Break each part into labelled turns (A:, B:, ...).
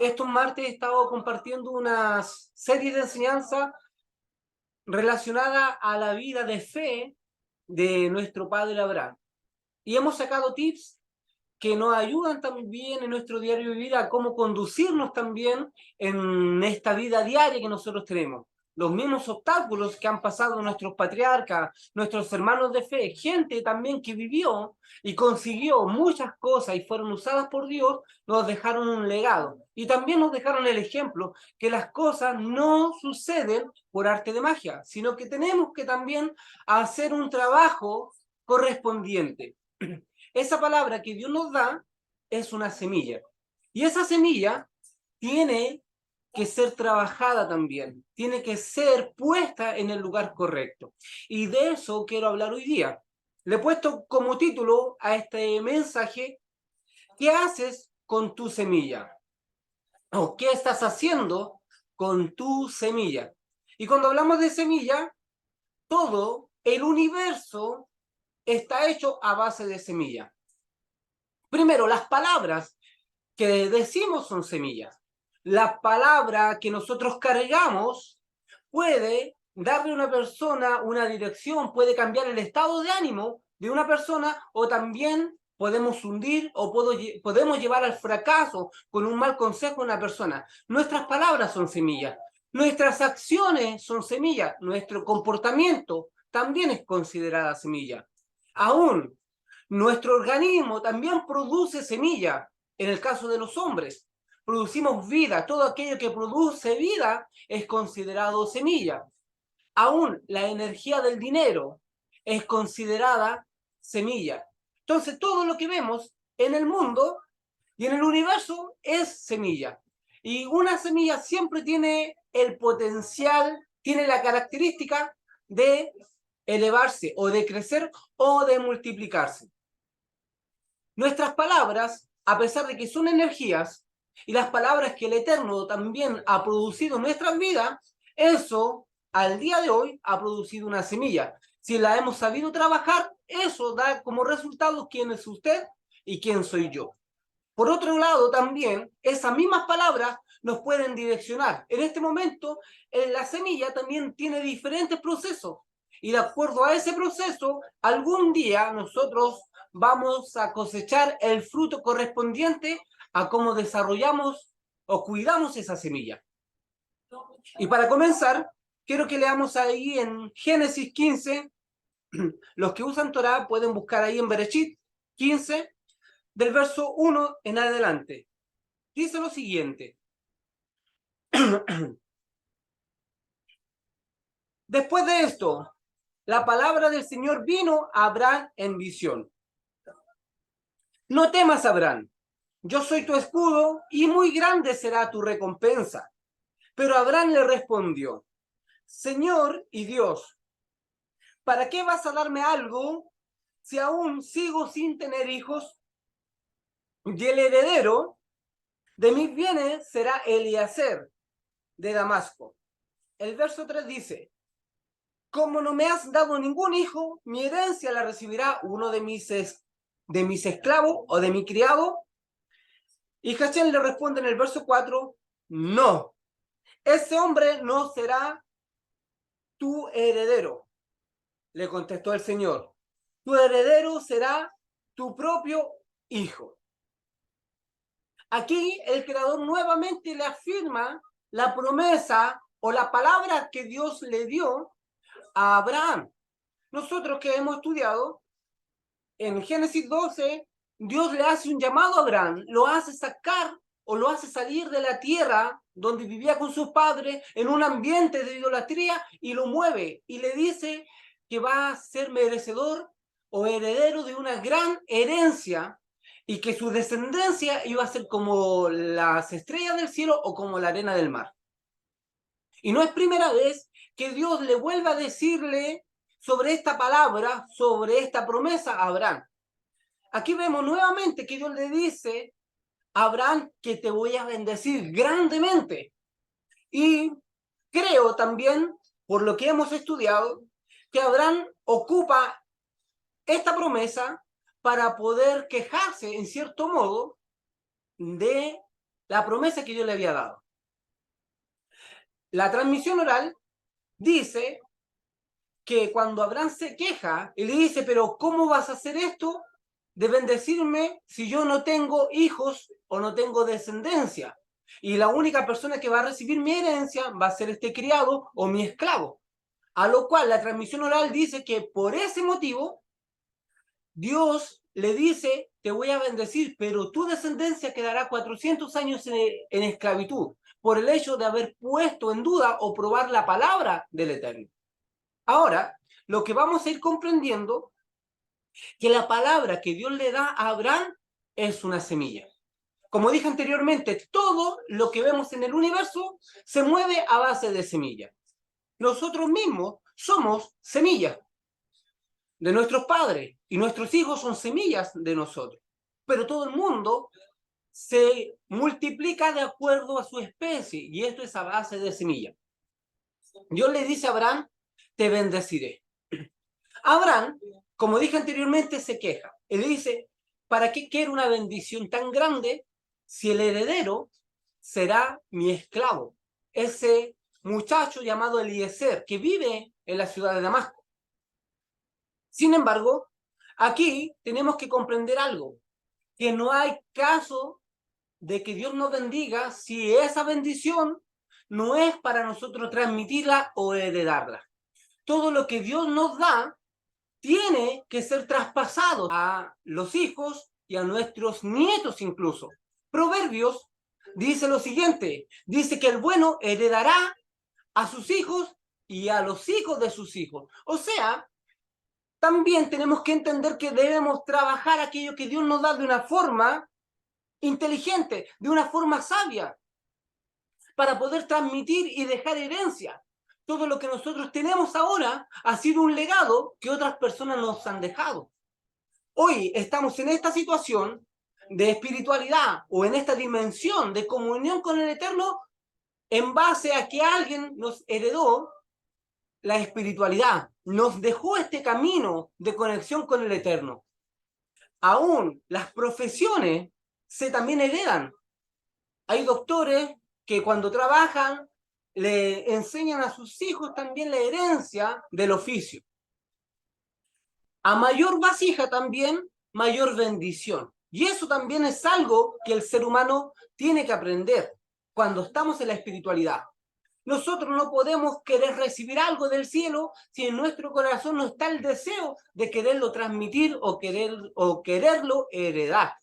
A: estos martes he estado compartiendo una serie de enseñanzas relacionada a la vida de fe de nuestro padre Abraham. Y hemos sacado tips que nos ayudan también en nuestro diario de vida a cómo conducirnos también en esta vida diaria que nosotros tenemos. Los mismos obstáculos que han pasado nuestros patriarcas, nuestros hermanos de fe, gente también que vivió y consiguió muchas cosas y fueron usadas por Dios, nos dejaron un legado. Y también nos dejaron el ejemplo que las cosas no suceden por arte de magia, sino que tenemos que también hacer un trabajo correspondiente. Esa palabra que Dios nos da es una semilla. Y esa semilla tiene que ser trabajada también, tiene que ser puesta en el lugar correcto. Y de eso quiero hablar hoy día. Le he puesto como título a este mensaje: ¿qué haces con tu semilla? ¿O qué estás haciendo con tu semilla? Y cuando hablamos de semilla, todo el universo está hecho a base de semilla. Primero, las palabras que decimos son semillas. La palabra que nosotros cargamos puede darle a una persona una dirección, puede cambiar el estado de ánimo de una persona, o también podemos hundir o podemos llevar al fracaso con un mal consejo a una persona. Nuestras palabras son semillas, nuestras acciones son semillas, nuestro comportamiento también es considerada semilla. Aún nuestro organismo también produce semilla. En el caso de los hombres, producimos vida. Todo aquello que produce vida es considerado semilla. Aún la energía del dinero es considerada semilla. Entonces, todo lo que vemos en el mundo y en el universo es semilla. Y una semilla siempre tiene el potencial, tiene la característica de elevarse o de crecer o de multiplicarse. Nuestras palabras, a pesar de que son energías, y las palabras que el Eterno también ha producido en nuestras vidas, eso al día de hoy ha producido una semilla. Si la hemos sabido trabajar, eso da como resultado quién es usted y quién soy yo. Por otro lado, también esas mismas palabras nos pueden direccionar. En este momento, la semilla también tiene diferentes procesos. Y de acuerdo a ese proceso, algún día nosotros vamos a cosechar el fruto correspondiente a cómo desarrollamos o cuidamos esa semilla. Y para comenzar, quiero que leamos ahí en Génesis 15. Los que usan Torah pueden buscar ahí en Bereshit 15, del verso 1 en adelante. Dice lo siguiente: después de esto, la palabra del Señor vino a Abraham en visión. No temas, Abraham, yo soy tu escudo y muy grande será tu recompensa. Pero Abraham le respondió: Señor y Dios, ¿para qué vas a darme algo si aún sigo sin tener hijos? Y el heredero de mis bienes será Eliezer de Damasco. El verso 3 dice: como no me has dado ningún hijo, mi herencia la recibirá uno de mis esclavos o de mi criado. Y Hachén le responde en el verso 4: no, ese hombre no será tu heredero. Le contestó el Señor: tu heredero será tu propio hijo. Aquí el Creador nuevamente le afirma la promesa o la palabra que Dios le dio a Abraham. Nosotros que hemos estudiado en Génesis 12, Dios le hace un llamado a Abraham, lo hace sacar o lo hace salir de la tierra donde vivía con sus padres en un ambiente de idolatría, y lo mueve y le dice que va a ser merecedor o heredero de una gran herencia, y que su descendencia iba a ser como las estrellas del cielo o como la arena del mar. Y no es primera vez que Dios le vuelve a decirle sobre esta palabra, sobre esta promesa a Abraham. Aquí vemos nuevamente que Dios le dice a Abraham que te voy a bendecir grandemente. Y creo también, por lo que hemos estudiado, que Abraham ocupa esta promesa para poder quejarse, en cierto modo, de la promesa que Dios le había dado. La transmisión oral dice que cuando Abraham se queja y le dice, pero ¿cómo vas a hacer esto? De bendecirme si yo no tengo hijos o no tengo descendencia. Y la única persona que va a recibir mi herencia va a ser este criado o mi esclavo. A lo cual la transmisión oral dice que por ese motivo Dios le dice, te voy a bendecir, pero tu descendencia quedará 400 años en esclavitud por el hecho de haber puesto en duda o probar la palabra del Eterno. Ahora, lo que vamos a ir comprendiendo que la palabra que Dios le da a Abraham es una semilla. Como dije anteriormente, todo lo que vemos en el universo se mueve a base de semillas. Nosotros mismos somos semillas de nuestros padres y nuestros hijos son semillas de nosotros. Pero todo el mundo se multiplica de acuerdo a su especie y esto es a base de semillas. Dios le dice a Abraham, te bendeciré. Abraham, como dije anteriormente, se queja. Él dice, ¿para qué quiero una bendición tan grande si el heredero será mi esclavo? Ese muchacho llamado Eliezer, que vive en la ciudad de Damasco. Sin embargo, aquí tenemos que comprender algo, que no hay caso de que Dios nos bendiga si esa bendición no es para nosotros transmitirla o heredarla. Todo lo que Dios nos da tiene que ser traspasado a los hijos y a nuestros nietos incluso. Proverbios dice lo siguiente, dice que el bueno heredará a sus hijos y a los hijos de sus hijos. O sea, también tenemos que entender que debemos trabajar aquello que Dios nos da de una forma inteligente, de una forma sabia, para poder transmitir y dejar herencia. Todo lo que nosotros tenemos ahora ha sido un legado que otras personas nos han dejado. Hoy estamos en esta situación de espiritualidad o en esta dimensión de comunión con el Eterno en base a que alguien nos heredó la espiritualidad, nos dejó este camino de conexión con el Eterno. Aún las profesiones se también heredan. Hay doctores que cuando trabajan le enseñan a sus hijos también la herencia del oficio. A mayor vasija también, mayor bendición. Y eso también es algo que el ser humano tiene que aprender cuando estamos en la espiritualidad. Nosotros no podemos querer recibir algo del cielo si en nuestro corazón no está el deseo de quererlo transmitir o quererlo heredar.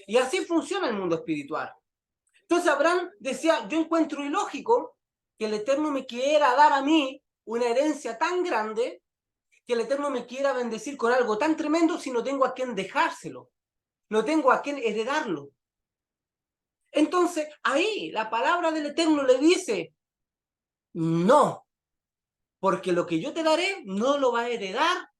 A: Y así funciona el mundo espiritual. Entonces Abraham decía, yo encuentro ilógico que el Eterno me quiera dar a mí una herencia tan grande, que el Eterno me quiera bendecir con algo tan tremendo si no tengo a quién dejárselo, no tengo a quién heredarlo. Entonces ahí la palabra del Eterno le dice, no, porque lo que yo te daré no lo va a heredar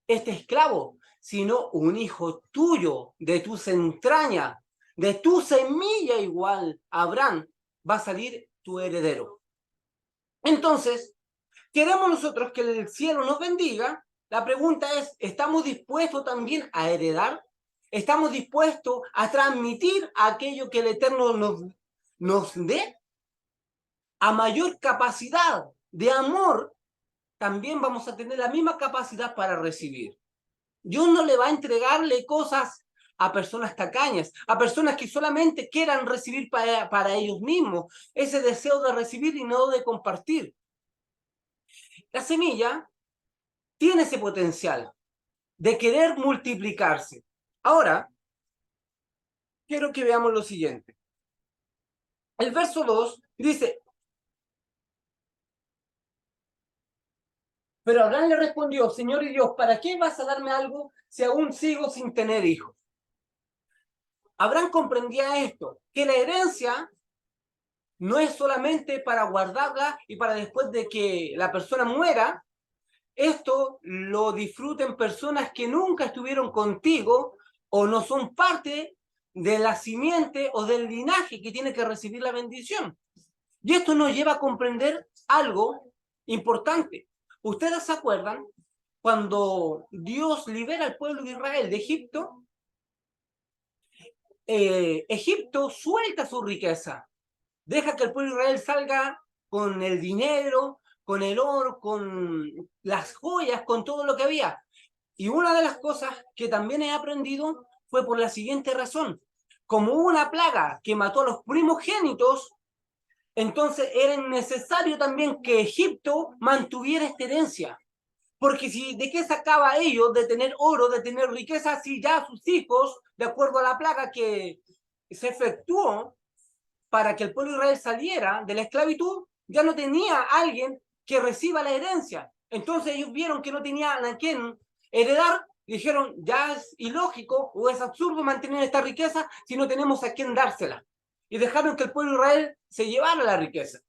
A: este esclavo, sino un hijo tuyo, de tus entrañas, de tu semilla igual, Abraham, va a salir tu heredero. Entonces, queremos nosotros que el cielo nos bendiga. La pregunta es, ¿estamos dispuestos también a heredar? ¿Estamos dispuestos a transmitir aquello que el Eterno nos dé? A mayor capacidad de amor, también vamos a tener la misma capacidad para recibir. Dios no le va a entregarle cosas a personas tacañas, a personas que solamente quieran recibir para ellos mismos, ese deseo de recibir y no de compartir. La semilla tiene ese potencial de querer multiplicarse. Ahora, quiero que veamos lo siguiente. El verso 2 dice, pero Abraham le respondió, Señor y Dios, ¿para qué vas a darme algo si aún sigo sin tener hijos? Abraham comprendía esto, que la herencia no es solamente para guardarla y para después de que la persona muera, esto lo disfruten personas que nunca estuvieron contigo o no son parte de la simiente o del linaje que tiene que recibir la bendición. Y esto nos lleva a comprender algo importante. ¿Ustedes se acuerdan cuando Dios libera al pueblo de Israel de Egipto? Egipto suelta su riqueza, deja que el pueblo de Israel salga con el dinero, con el oro, con las joyas, con todo lo que había. Y una de las cosas que también he aprendido fue por la siguiente razón. Como hubo una plaga que mató a los primogénitos, entonces era necesario también que Egipto mantuviera esta herencia. Porque si, ¿de qué sacaba ellos de tener oro, de tener riqueza, si ya sus hijos, de acuerdo a la plaga que se efectuó para que el pueblo de Israel saliera de la esclavitud, ya no tenía alguien que reciba la herencia? Entonces ellos vieron que no tenían a quien heredar y dijeron, ya es ilógico o es absurdo mantener esta riqueza si no tenemos a quien dársela. Y dejaron que el pueblo de Israel se llevara la riqueza.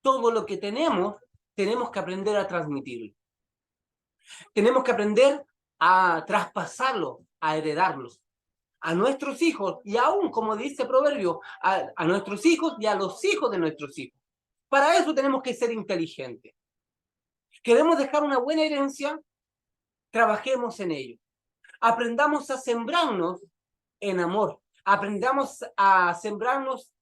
A: Todo lo que tenemos que aprender a transmitirlo. Tenemos que aprender a traspasarlo, a heredarlos a nuestros hijos y aún, como dice el proverbio, a nuestros hijos y a los hijos de nuestros hijos. Para eso tenemos que ser inteligentes. Queremos dejar una buena herencia, trabajemos en ello. Aprendamos a sembrarnos en amor. Aprendamos a sembrarnos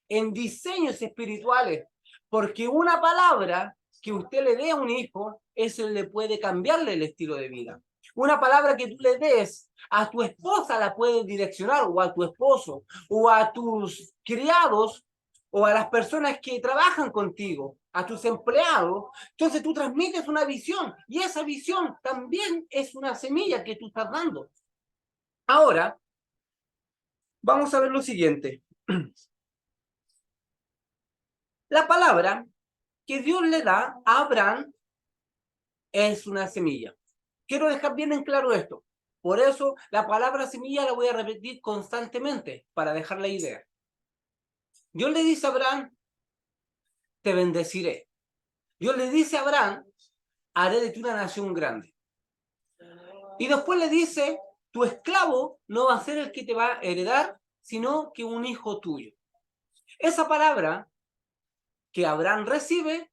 A: en diseños espirituales, porque una palabra que usted le dé a un hijo, eso le puede cambiarle el estilo de vida. Una palabra que tú le des a tu esposa la puede direccionar, o a tu esposo, o a tus criados, o a las personas que trabajan contigo, a tus empleados. Entonces tú transmites una visión, y esa visión también es una semilla que tú estás dando. Ahora, vamos a ver lo siguiente. La palabra que Dios le da a Abraham es una semilla. Quiero dejar bien en claro esto. Por eso la palabra semilla la voy a repetir constantemente para dejar la idea. Dios le dice a Abraham, te bendeciré. Dios le dice a Abraham, haré de ti una nación grande. Y después le dice, tu esclavo no va a ser el que te va a heredar, sino que un hijo tuyo. Esa palabra que Abraham recibe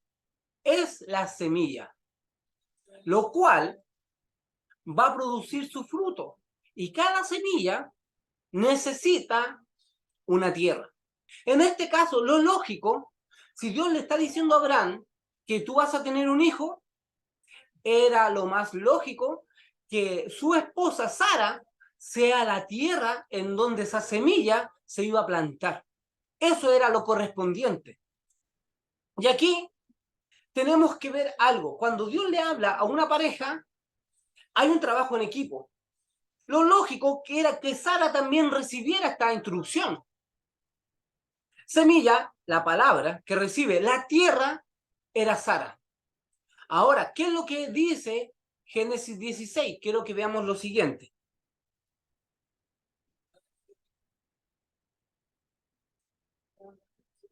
A: es la semilla, lo cual va a producir su fruto. Y cada semilla necesita una tierra. En este caso, lo lógico, si Dios le está diciendo a Abraham que tú vas a tener un hijo, era lo más lógico que su esposa Sara sea la tierra en donde esa semilla se iba a plantar. Eso era lo correspondiente. Y aquí tenemos que ver algo. Cuando Dios le habla a una pareja, hay un trabajo en equipo. Lo lógico que era que Sara también recibiera esta instrucción. Semilla, la palabra que recibe la tierra, era Sara. Ahora, ¿qué es lo que dice Génesis 16? Quiero que veamos lo siguiente.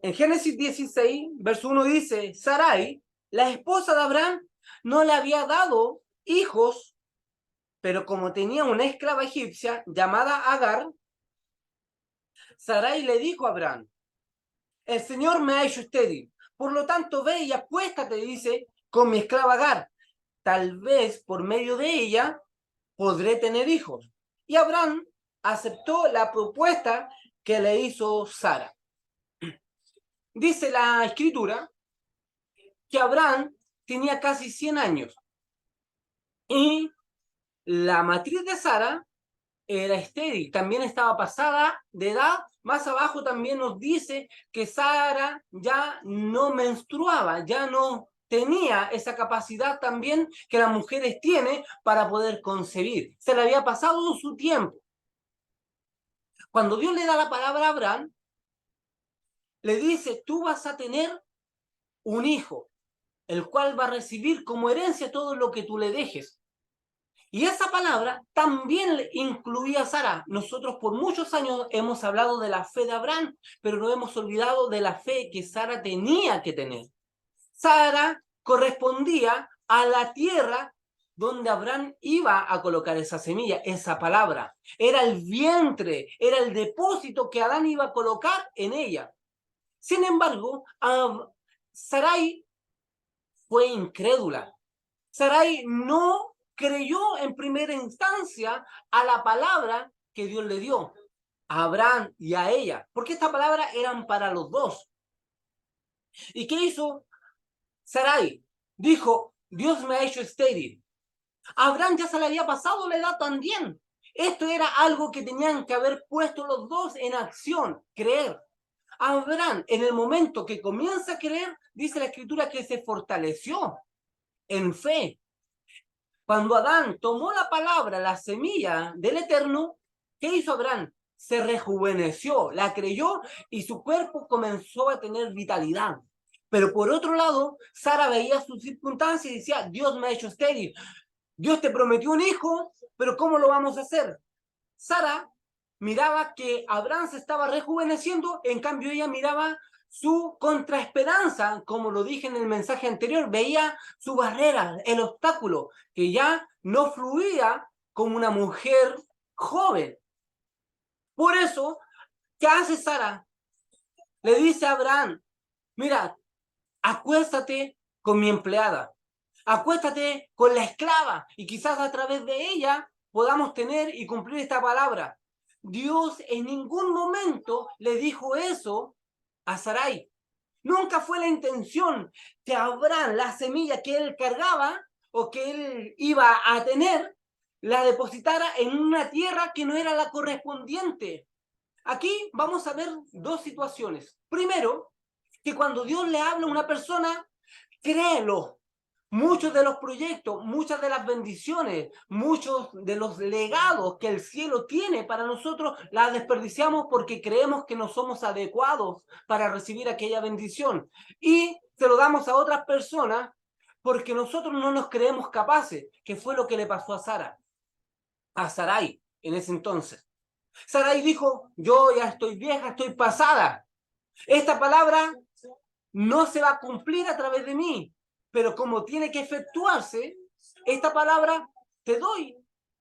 A: En Génesis 16, verso 1 dice, Sarai, la esposa de Abraham, no le había dado hijos, pero como tenía una esclava egipcia llamada Agar, Sarai le dijo a Abraham, el Señor me ha hecho estéril, por lo tanto ve y acuéstate, dice, con mi esclava Agar. Tal vez por medio de ella podré tener hijos. Y Abraham aceptó la propuesta que le hizo Sara. Dice la escritura que Abraham tenía casi 100 años y la matriz de Sara era estéril, también estaba pasada de edad. Más abajo también nos dice que Sara ya no menstruaba, ya no tenía esa capacidad también que las mujeres tienen para poder concebir. Se le había pasado su tiempo. Cuando Dios le da la palabra a Abraham, le dice, tú vas a tener un hijo, el cual va a recibir como herencia todo lo que tú le dejes. Y esa palabra también incluía a Sara. Nosotros por muchos años hemos hablado de la fe de Abraham, pero no hemos olvidado de la fe que Sara tenía que tener. Sara correspondía a la tierra donde Abraham iba a colocar esa semilla, esa palabra. Era el vientre, era el depósito que Adán iba a colocar en ella. Sin embargo, Sarai fue incrédula. Sarai no creyó en primera instancia a la palabra que Dios le dio. a Abraham y a ella, porque esta palabra eran para los dos. ¿Y qué hizo Sarai? Dijo, Dios me ha hecho estéril. A Abraham ya se le había pasado la edad también. Esto era algo que tenían que haber puesto los dos en acción, creer. Abraham, en el momento que comienza a creer, dice la escritura que se fortaleció en fe. Cuando Adán tomó la palabra, la semilla del Eterno, ¿qué hizo Abraham? Se rejuveneció, la creyó y su cuerpo comenzó a tener vitalidad. Pero por otro lado, Sara veía sus circunstancias y decía, Dios me ha hecho estéril. Dios te prometió un hijo, pero ¿cómo lo vamos a hacer? Sara miraba que Abraham se estaba rejuveneciendo, en cambio ella miraba su contraesperanza, como lo dije en el mensaje anterior, veía su barrera, el obstáculo, que ya no fluía como una mujer joven. Por eso, ¿qué hace Sara? Le dice a Abraham, mira, acuéstate con mi empleada, acuéstate con la esclava y quizás a través de ella podamos tener y cumplir esta palabra. Dios en ningún momento le dijo eso a Sarai. Nunca fue la intención que Abraham, la semilla que él cargaba o que él iba a tener, la depositara en una tierra que no era la correspondiente. Aquí vamos a ver dos situaciones. Primero, que cuando Dios le habla a una persona, créelo. Muchos de los proyectos, muchas de las bendiciones, muchos de los legados que el cielo tiene para nosotros, las desperdiciamos porque creemos que no somos adecuados para recibir aquella bendición. Y se lo damos a otras personas porque nosotros no nos creemos capaces, que fue lo que le pasó a Sarai en ese entonces. Sarai dijo, yo ya estoy vieja, estoy pasada. Esta palabra no se va a cumplir a través de mí, pero como tiene que efectuarse, esta palabra te doy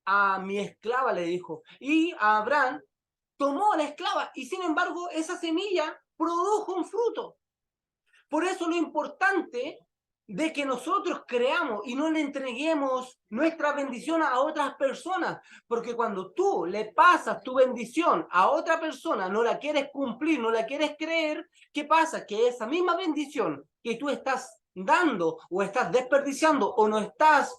A: a mi esclava, le dijo. Y a Abraham tomó a la esclava y sin embargo esa semilla produjo un fruto. Por eso lo importante de que nosotros creamos y no le entreguemos nuestra bendición a otras personas, porque cuando tú le pasas tu bendición a otra persona, no la quieres cumplir, no la quieres creer, ¿qué pasa? Que esa misma bendición que tú estás dando o estás desperdiciando o no estás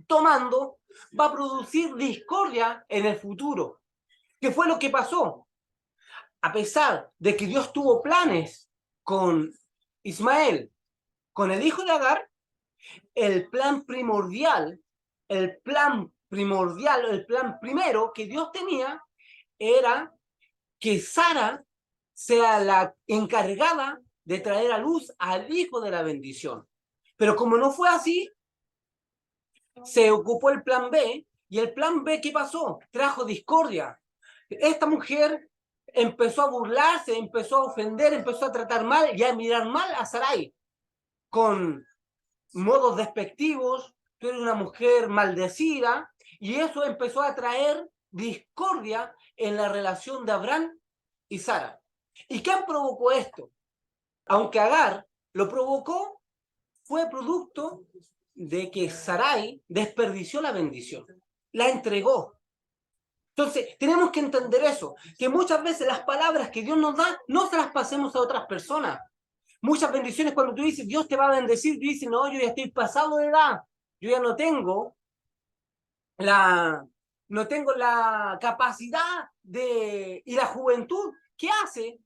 A: tomando, va a producir discordia en el futuro. ¿Qué fue lo que pasó? A pesar de que Dios tuvo planes con Ismael, con el hijo de Agar, el plan primordial, el plan primero que Dios tenía era que Sara sea la encargada de traer a luz al hijo de la bendición. Pero como no fue así, se ocupó el plan B, y el plan B, ¿qué pasó? Trajo discordia. Esta mujer empezó a burlarse, empezó a ofender, empezó a tratar mal y a mirar mal a Sarai con modos despectivos, tú eres una mujer maldecida, y eso empezó a traer discordia en la relación de Abraham y Sara. ¿Y quién provocó esto? Aunque Agar lo provocó, fue producto de que Sarai desperdició la bendición, la entregó. Entonces, tenemos que entender eso, que muchas veces las palabras que Dios nos da, no se las pasemos a otras personas. Muchas bendiciones cuando tú dices, Dios te va a bendecir, tú dices, no, yo ya estoy pasado de edad, yo ya la, no tengo la capacidad y la juventud. ¿Qué hace?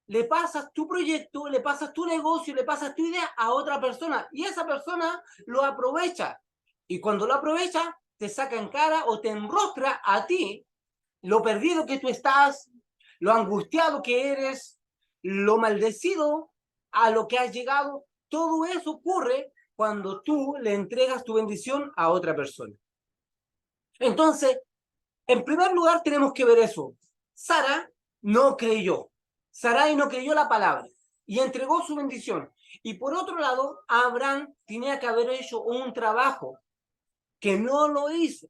A: Le pasas tu proyecto, le pasas tu negocio, le pasas tu idea a otra persona y esa persona lo aprovecha. Y cuando lo aprovecha, te saca en cara o te enrostra a ti lo perdido que tú estás, lo angustiado que eres, lo maldecido a lo que has llegado. Todo eso ocurre cuando tú le entregas tu bendición a otra persona. Entonces, en primer lugar tenemos que ver eso. Sara no creyó. Sarai no creyó la palabra y entregó su bendición. Y por otro lado, Abraham tenía que haber hecho un trabajo que no lo hizo.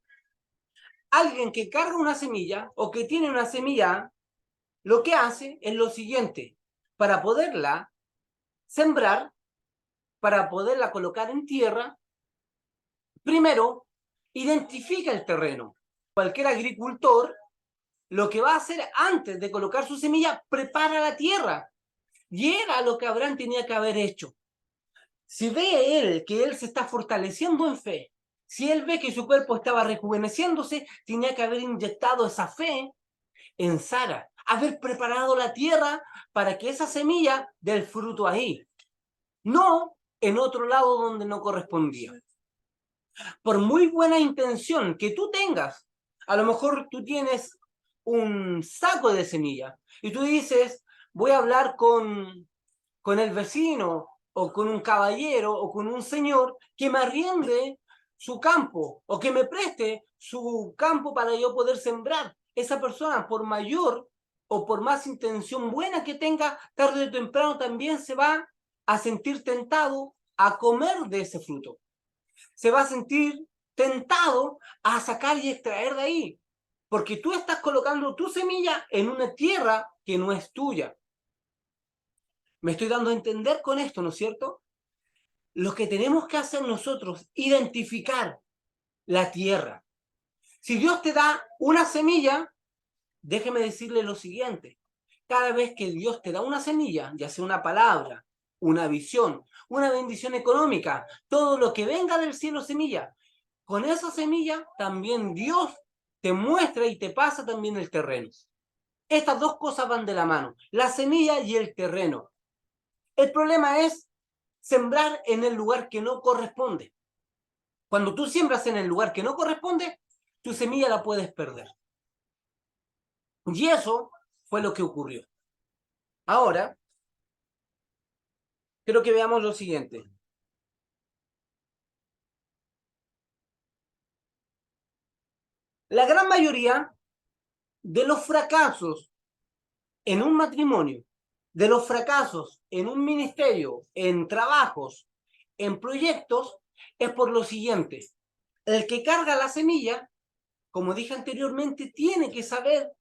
A: Alguien que carga una semilla o que tiene una semilla, lo que hace es lo siguiente: para poderla sembrar, para poderla colocar en tierra, primero identifica el terreno. Cualquier agricultor lo que va a hacer antes de colocar su semilla, prepara la tierra. Y era lo que Abraham tenía que haber hecho. Si ve él que él se está fortaleciendo en fe, si él ve que su cuerpo estaba rejuveneciéndose, tenía que haber inyectado esa fe en Sara, haber preparado la tierra para que esa semilla dé el fruto ahí, no en otro lado donde no correspondía. Por muy buena intención que tú tengas, a lo mejor tú tienes un saco de semillas y tú dices, voy a hablar con el vecino o con un caballero o con un señor que me arriende su campo o que me preste su campo para yo poder sembrar. Esa persona, por mayor o por más intención buena que tenga, tarde o temprano también se va a sentir tentado a comer de ese fruto. Se va a sentir tentado a sacar y extraer de ahí, porque tú estás colocando tu semilla en una tierra que no es tuya. Me estoy dando a entender con esto, ¿no es cierto? Lo que tenemos que hacer nosotros, identificar la tierra. Si Dios te da una semilla, déjeme decirle lo siguiente. Cada vez que Dios te da una semilla, ya sea una palabra, una visión, una bendición económica, todo lo que venga del cielo semilla, con esa semilla también Dios te muestra y te pasa también el terreno. Estas dos cosas van de la mano, la semilla y el terreno. El problema es sembrar en el lugar que no corresponde. Cuando tú siembras en el lugar que no corresponde, tu semilla la puedes perder. Y eso fue lo que ocurrió. Ahora, quiero que veamos lo siguiente. La gran mayoría de los fracasos en un matrimonio, de los fracasos en un ministerio, en trabajos, en proyectos, es por lo siguiente. El que carga la semilla, como dije anteriormente, tiene que saber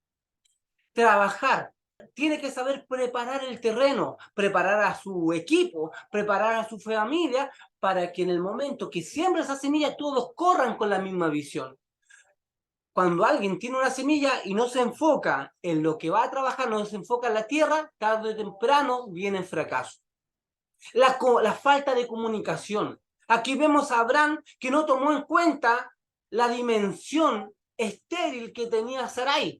A: trabajar, tiene que saber preparar el terreno, preparar a su equipo, preparar a su familia, para que en el momento que siembra esa semilla todos corran con la misma visión. Cuando alguien tiene una semilla y no se enfoca en lo que va a trabajar, no se enfoca en la tierra, tarde o temprano viene el fracaso. La falta de comunicación. Aquí vemos a Abraham que no tomó en cuenta la dimensión estéril que tenía Sarai,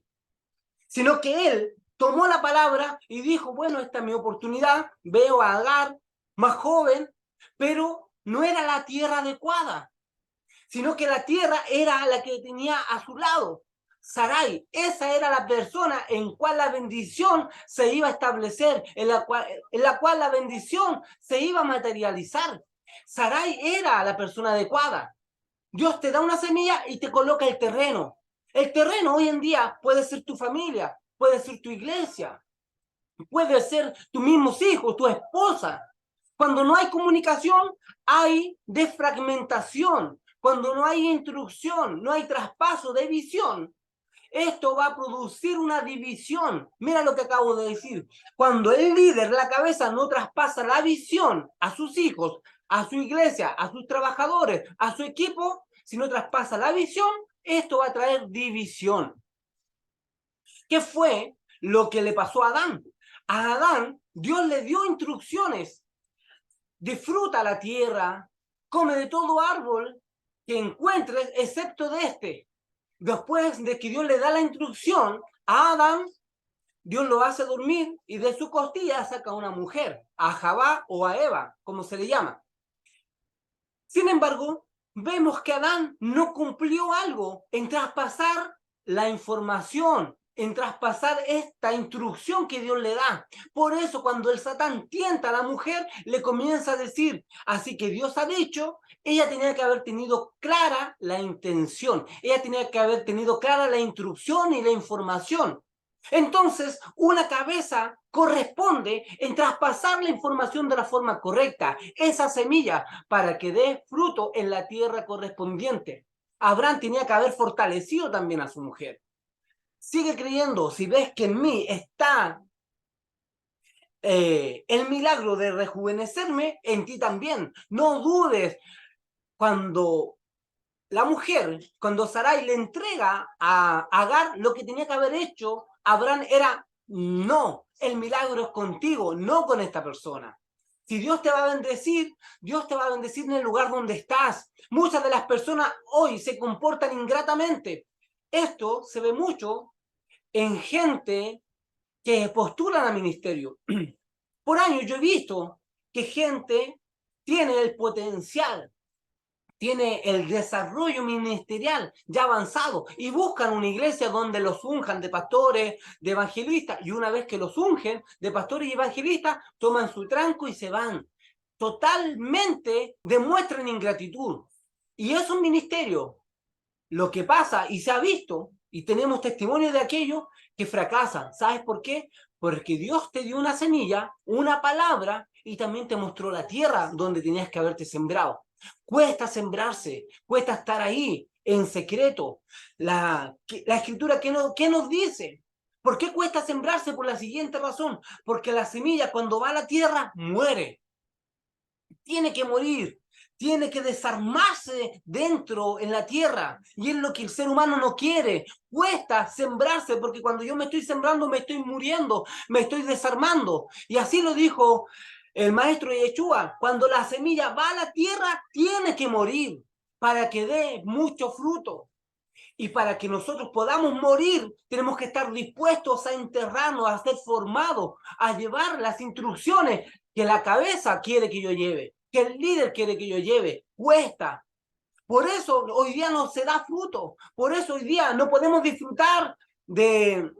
A: sino que él tomó la palabra y dijo, bueno, esta es mi oportunidad, veo a Agar más joven, pero no era la tierra adecuada, sino que la tierra era la que tenía a su lado. Sarai, esa era la persona en cual la bendición se iba a establecer, en la cual la bendición se iba a materializar. Sarai era la persona adecuada. Dios te da una semilla y te coloca el terreno. El terreno hoy en día puede ser tu familia, puede ser tu iglesia, puede ser tus mismos hijos, tu esposa. Cuando no hay comunicación, hay desfragmentación. Cuando no hay instrucción, no hay traspaso de visión, esto va a producir una división. Mira lo que acabo de decir. Cuando el líder, la cabeza, no traspasa la visión a sus hijos, a su iglesia, a sus trabajadores, a su equipo, si no traspasa la visión, esto va a traer división. ¿Qué fue lo que le pasó a Adán? A Adán, Dios le dio instrucciones. Disfruta la tierra, come de todo árbol que encuentres, excepto de este. Después de que Dios le da la instrucción a Adán, Dios lo hace dormir y de su costilla saca a una mujer, a Javá o a Eva, como se le llama. Sin embargo, vemos que Adán no cumplió algo en traspasar la información, en traspasar esta instrucción que Dios le da. Por eso cuando el Satán tienta a la mujer, le comienza a decir, así que Dios ha dicho, ella tenía que haber tenido clara la intención, ella tenía que haber tenido clara la instrucción y la información. Entonces, una cabeza corresponde en traspasar la información de la forma correcta, esa semilla, para que dé fruto en la tierra correspondiente. Abraham tenía que haber fortalecido también a su mujer. Sigue creyendo, si ves que en mí está el milagro de rejuvenecerme, en ti también. No dudes cuando la mujer, cuando Sarai le entrega a Agar, lo que tenía que haber hecho Abraham era, no, el milagro es contigo, no con esta persona. Si Dios te va a bendecir, Dios te va a bendecir en el lugar donde estás. Muchas de las personas hoy se comportan ingratamente. Esto se ve mucho en gente que postulan a ministerio. Por años yo he visto que gente tiene el potencial, tiene el desarrollo ministerial ya avanzado y buscan una iglesia donde los unjan de pastores, de evangelistas, y una vez que los ungen de pastores y evangelistas, toman su tranco y se van. Totalmente demuestran ingratitud. Y es un ministerio. Lo que pasa, y se ha visto, y tenemos testimonio de aquello, que fracasan. ¿Sabes por qué? Porque Dios te dio una semilla, una palabra, y también te mostró la tierra donde tenías que haberte sembrado. Cuesta sembrarse, cuesta estar ahí, en secreto. La escritura, ¿qué nos dice? ¿Por qué cuesta sembrarse? Por la siguiente razón. Porque la semilla cuando va a la tierra muere. Tiene que morir, tiene que desarmarse dentro en la tierra. Y es lo que el ser humano no quiere. Cuesta sembrarse porque cuando yo me estoy sembrando me estoy muriendo, me estoy desarmando. Y así lo dijo el maestro Yeshua. Cuando la semilla va a la tierra, tiene que morir para que dé mucho fruto. Y para que nosotros podamos morir, tenemos que estar dispuestos a enterrarnos, a ser formados, a llevar las instrucciones que la cabeza quiere que yo lleve, que el líder quiere que yo lleve. Cuesta. Por eso hoy día no se da fruto. Por eso hoy día no podemos disfrutar de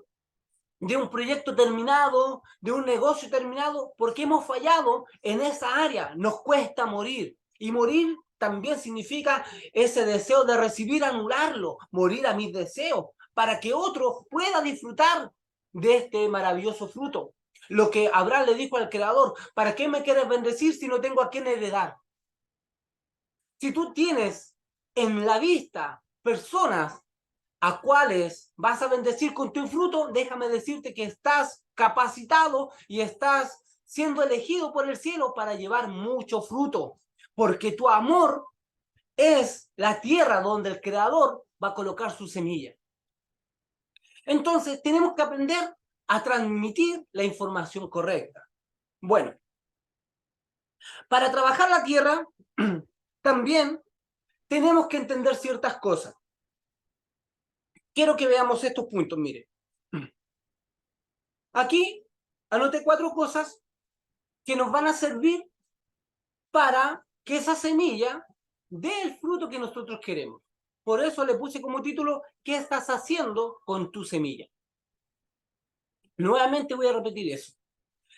A: un proyecto terminado, de un negocio terminado, porque hemos fallado en esa área. Nos cuesta morir. Y morir también significa ese deseo de recibir, anularlo, morir a mis deseos, para que otro pueda disfrutar de este maravilloso fruto. Lo que Abraham le dijo al Creador, ¿para qué me quieres bendecir si no tengo a quién heredar? Si tú tienes en la vista personas a cuáles vas a bendecir con tu fruto, déjame decirte que estás capacitado y estás siendo elegido por el cielo para llevar mucho fruto, porque tu amor es la tierra donde el Creador va a colocar su semilla. Entonces, tenemos que aprender a transmitir la información correcta. Bueno, para trabajar la tierra, también tenemos que entender ciertas cosas. Quiero que veamos estos puntos, mire. Aquí anoté 4 cosas que nos van a servir para que esa semilla dé el fruto que nosotros queremos. Por eso le puse como título, ¿qué estás haciendo con tu semilla? Nuevamente voy a repetir eso.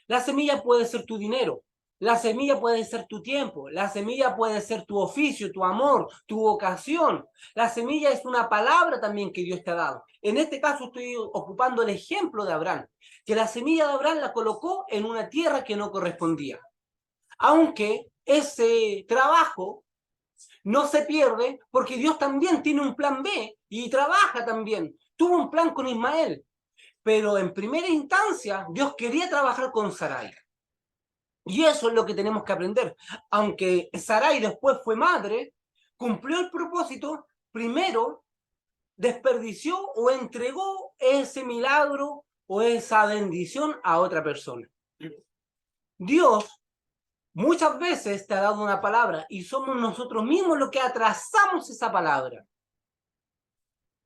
A: La semilla puede ser tu dinero, la semilla puede ser tu tiempo, la semilla puede ser tu oficio, tu amor, tu vocación. La semilla es una palabra también que Dios te ha dado. En este caso estoy ocupando el ejemplo de Abraham, que la semilla de Abraham la colocó en una tierra que no correspondía. Aunque ese trabajo no se pierde porque Dios también tiene un plan B y trabaja también. Tuvo un plan con Ismael, pero en primera instancia Dios quería trabajar con Sarai. Y eso es lo que tenemos que aprender. Aunque Sarai después fue madre, cumplió el propósito, primero desperdició o entregó ese milagro o esa bendición a otra persona. Dios muchas veces te ha dado una palabra y somos nosotros mismos los que atrasamos esa palabra.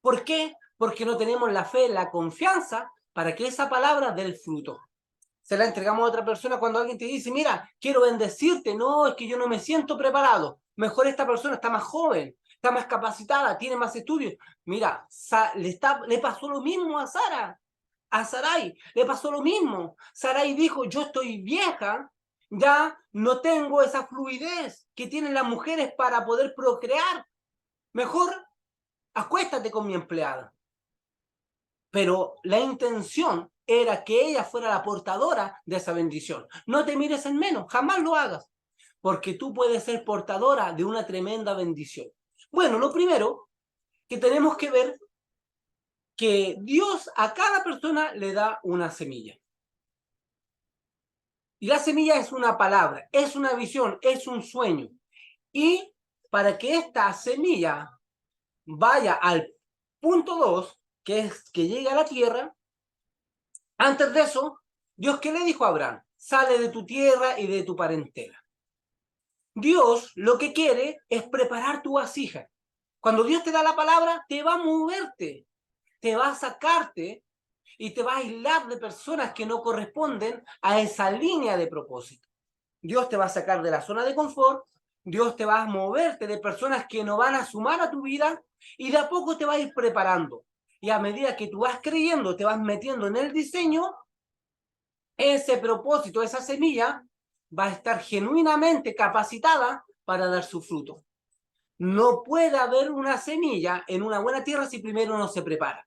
A: ¿Por qué? Porque no tenemos la fe, la confianza para que esa palabra dé el fruto. Se la entregamos a otra persona cuando alguien te dice, mira, quiero bendecirte. No, es que yo no me siento preparado. Mejor esta persona está más joven, está más capacitada, tiene más estudios. Mira, le pasó lo mismo a Sara, a Sarai, le pasó lo mismo. Sarai dijo, yo estoy vieja, ya no tengo esa fluidez que tienen las mujeres para poder procrear. Mejor acuéstate con mi empleada. Pero la intención era que ella fuera la portadora de esa bendición. No te mires en menos, jamás lo hagas, porque tú puedes ser portadora de una tremenda bendición. Bueno, lo primero que tenemos que ver que Dios a cada persona le da una semilla. Y la semilla es una palabra, es una visión, es un sueño. Y para que esta semilla vaya al punto 2, que es que llegue a la tierra. Antes de eso, Dios, ¿qué le dijo a Abraham? Sale de tu tierra y de tu parentela. Dios lo que quiere es preparar tu vasija. Cuando Dios te da la palabra, te va a moverte, te va a sacarte y te va a aislar de personas que no corresponden a esa línea de propósito. Dios te va a sacar de la zona de confort, Dios te va a moverte de personas que no van a sumar a tu vida y de a poco te va a ir preparando. Y a medida que tú vas creyendo, te vas metiendo en el diseño, ese propósito, esa semilla, va a estar genuinamente capacitada para dar su fruto. No puede haber una semilla en una buena tierra si primero no se prepara.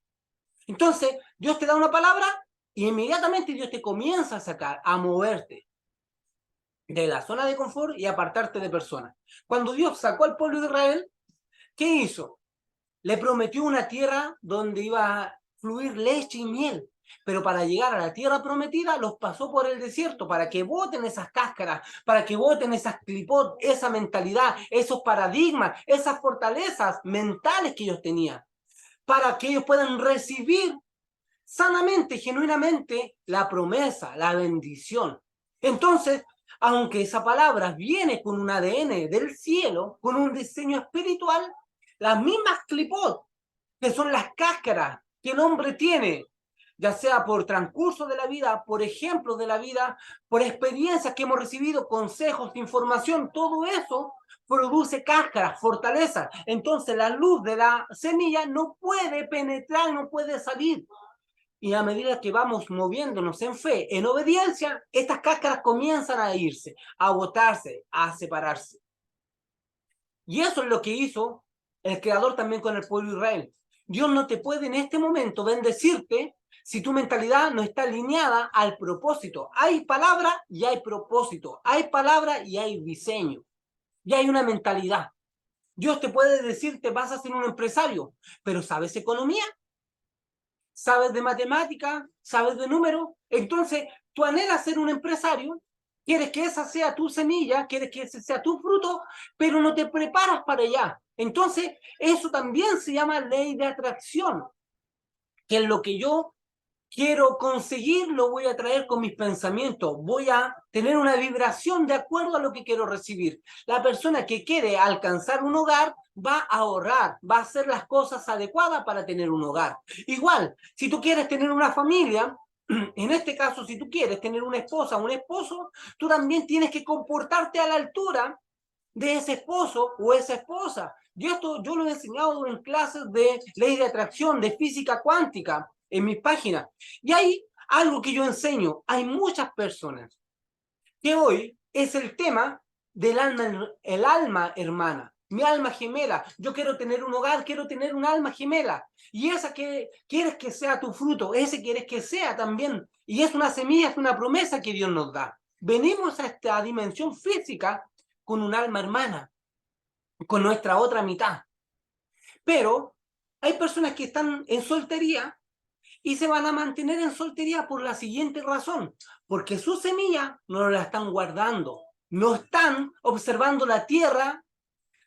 A: Entonces, Dios te da una palabra y inmediatamente Dios te comienza a sacar, a moverte de la zona de confort y apartarte de personas. Cuando Dios sacó al pueblo de Israel, ¿qué hizo? Le prometió una tierra donde iba a fluir leche y miel. Pero para llegar a la tierra prometida, los pasó por el desierto, para que boten esas cáscaras, para que boten esas clipot, esa mentalidad, esos paradigmas, esas fortalezas mentales que ellos tenían, para que ellos puedan recibir sanamente, genuinamente, la promesa, la bendición. Entonces, aunque esa palabra viene con un ADN del cielo, con un diseño espiritual, las mismas clipot, que son las cáscaras que el hombre tiene, ya sea por transcurso de la vida, por ejemplos de la vida, por experiencias que hemos recibido, consejos, información, todo eso produce cáscaras, fortaleza. Entonces la luz de la semilla no puede penetrar, no puede salir. Y a medida que vamos moviéndonos en fe, en obediencia, estas cáscaras comienzan a irse, a botarse, a separarse. Y eso es lo que hizo el Creador también con el pueblo de Israel. Dios no te puede en este momento bendecirte si tu mentalidad no está alineada al propósito. Hay palabra y hay propósito. Hay palabra y hay diseño. Y hay una mentalidad. Dios te puede decir, te vas a ser un empresario, pero ¿sabes economía? ¿Sabes de matemática? ¿Sabes de números? Entonces, tú anhelas ser un empresario, quieres que esa sea tu semilla, quieres que ese sea tu fruto, pero no te preparas para allá. Entonces, eso también se llama ley de atracción, que es lo que yo quiero conseguir, lo voy a traer con mis pensamientos, voy a tener una vibración de acuerdo a lo que quiero recibir. La persona que quiere alcanzar un hogar va a ahorrar, va a hacer las cosas adecuadas para tener un hogar. Igual, si tú quieres tener una familia, en este caso, si tú quieres tener una esposa o un esposo, tú también tienes que comportarte a la altura de ese esposo o esa esposa. Y esto yo lo he enseñado en clases de ley de atracción, de física cuántica, en mis páginas. Y hay algo que yo enseño. Hay muchas personas que hoy es el tema del alma, el alma hermana, mi alma gemela. Yo quiero tener un hogar, quiero tener un alma gemela. Y esa que quieres que sea tu fruto, ese quieres que sea también. Y es una semilla, es una promesa que Dios nos da. Venimos a esta dimensión física con un alma hermana, con nuestra otra mitad. Pero hay personas que están en soltería y se van a mantener en soltería por la siguiente razón, porque su semilla no la están guardando, no están observando la tierra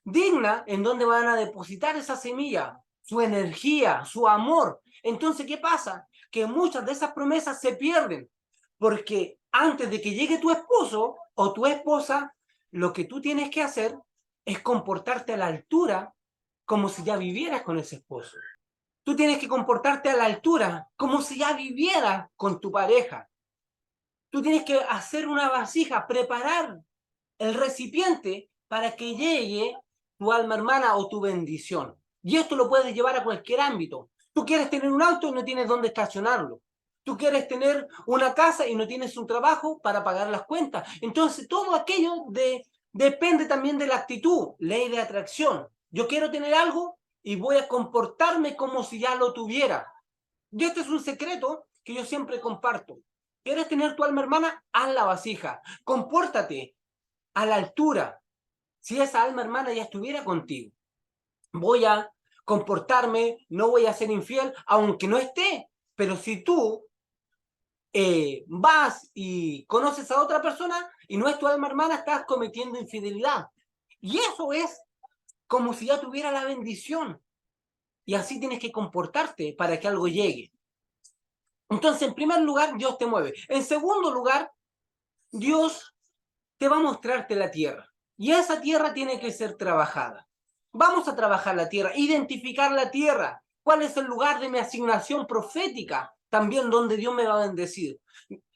A: digna en donde van a depositar esa semilla, su energía, su amor. Entonces, ¿qué pasa? Que muchas de esas promesas se pierden, porque antes de que llegue tu esposo o tu esposa, lo que tú tienes que hacer es comportarte a la altura como si ya vivieras con ese esposo. Tú tienes que comportarte a la altura como si ya vivieras con tu pareja. Tú tienes que hacer una vasija, preparar el recipiente para que llegue tu alma hermana o tu bendición. Y esto lo puedes llevar a cualquier ámbito. Tú quieres tener un auto y no tienes dónde estacionarlo. Tú quieres tener una casa y no tienes un trabajo para pagar las cuentas. Entonces, todo aquello depende también de la actitud, ley de atracción. Yo quiero tener algo y voy a comportarme como si ya lo tuviera. Y este es un secreto que yo siempre comparto. ¿Quieres tener tu alma hermana? Haz la vasija. Compórtate a la altura. Si esa alma hermana ya estuviera contigo, voy a comportarme, no voy a ser infiel, aunque no esté. Pero si tú vas y conoces a otra persona y no es tu alma hermana, estás cometiendo infidelidad. Y eso es como si ya tuviera la bendición. Y así tienes que comportarte para que algo llegue. Entonces, en primer lugar, Dios te mueve. En segundo lugar, Dios te va a mostrarte la tierra. Y esa tierra tiene que ser trabajada. Vamos a trabajar la tierra, identificar la tierra. ¿Cuál es el lugar de mi asignación profética? También donde Dios me va a bendecir.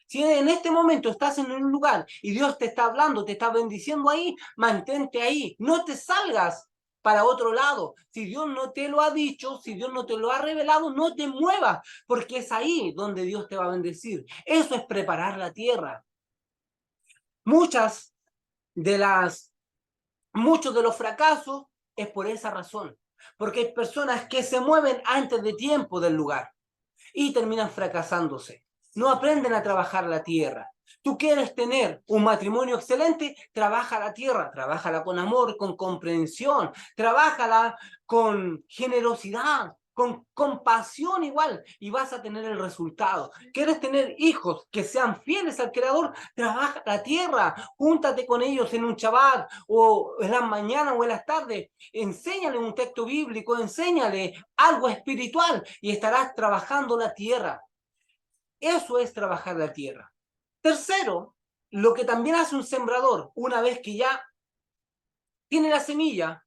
A: Si en este momento estás en un lugar y Dios te está hablando, te está bendiciendo ahí, mantente ahí. No te salgas para otro lado. Si Dios no te lo ha dicho, si Dios no te lo ha revelado, no te muevas, porque es ahí donde Dios te va a bendecir. Eso es preparar la tierra. Muchas de las Muchos de los fracasos es por esa razón, porque hay personas que se mueven antes de tiempo del lugar y terminan fracasándose. No aprenden a trabajar la tierra. Tú quieres tener un matrimonio excelente, trabaja la tierra, trabájala con amor, con comprensión, trabájala con generosidad, con compasión igual, y vas a tener el resultado. ¿Quieres tener hijos que sean fieles al Creador? Trabaja la tierra, júntate con ellos en un Shabbat, o en las mañanas o en las tardes, enséñale un texto bíblico, enséñale algo espiritual y estarás trabajando la tierra. Eso es trabajar la tierra. Tercero, lo que también hace un sembrador, una vez que ya tiene la semilla,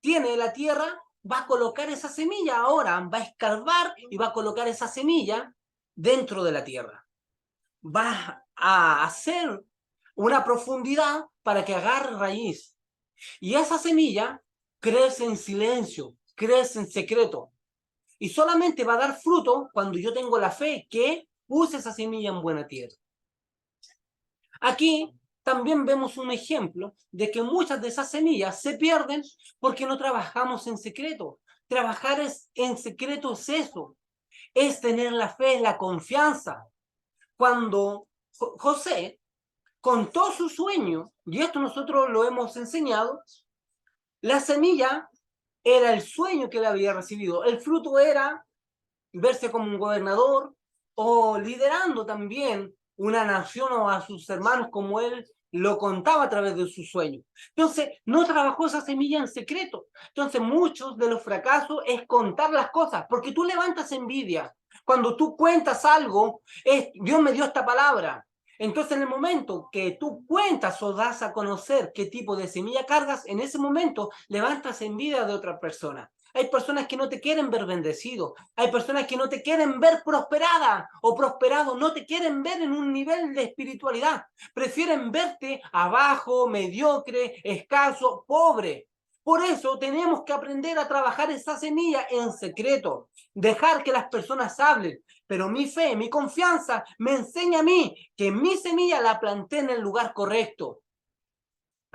A: tiene la tierra, va a colocar esa semilla ahora, va a escarbar y va a colocar esa semilla dentro de la tierra. Va a hacer una profundidad para que agarre raíz. Y esa semilla crece en silencio, crece en secreto. Y solamente va a dar fruto cuando yo tengo la fe que puse esa semilla en buena tierra. Aquí también vemos un ejemplo de que muchas de esas semillas se pierden porque no trabajamos en secreto. Trabajar en secreto es eso, es tener la fe, la confianza. Cuando José contó su sueño, y esto nosotros lo hemos enseñado, la semilla era el sueño que él había recibido, el fruto era verse como un gobernador o liderando también una nación o a sus hermanos como él lo contaba a través de sus sueños. Entonces, no trabajó esa semilla en secreto. Entonces, muchos de los fracasos es contar las cosas, porque tú levantas envidia. Cuando tú cuentas algo, Dios me dio esta palabra. Entonces, en el momento que tú cuentas o das a conocer qué tipo de semilla cargas, en ese momento levantas envidia de otra persona. Hay personas que no te quieren ver bendecido. Hay personas que no te quieren ver prosperada o prosperado. No te quieren ver en un nivel de espiritualidad. Prefieren verte abajo, mediocre, escaso, pobre. Por eso tenemos que aprender a trabajar esa semilla en secreto. Dejar que las personas hablen. Pero mi fe, mi confianza me enseña a mí que mi semilla la planté en el lugar correcto.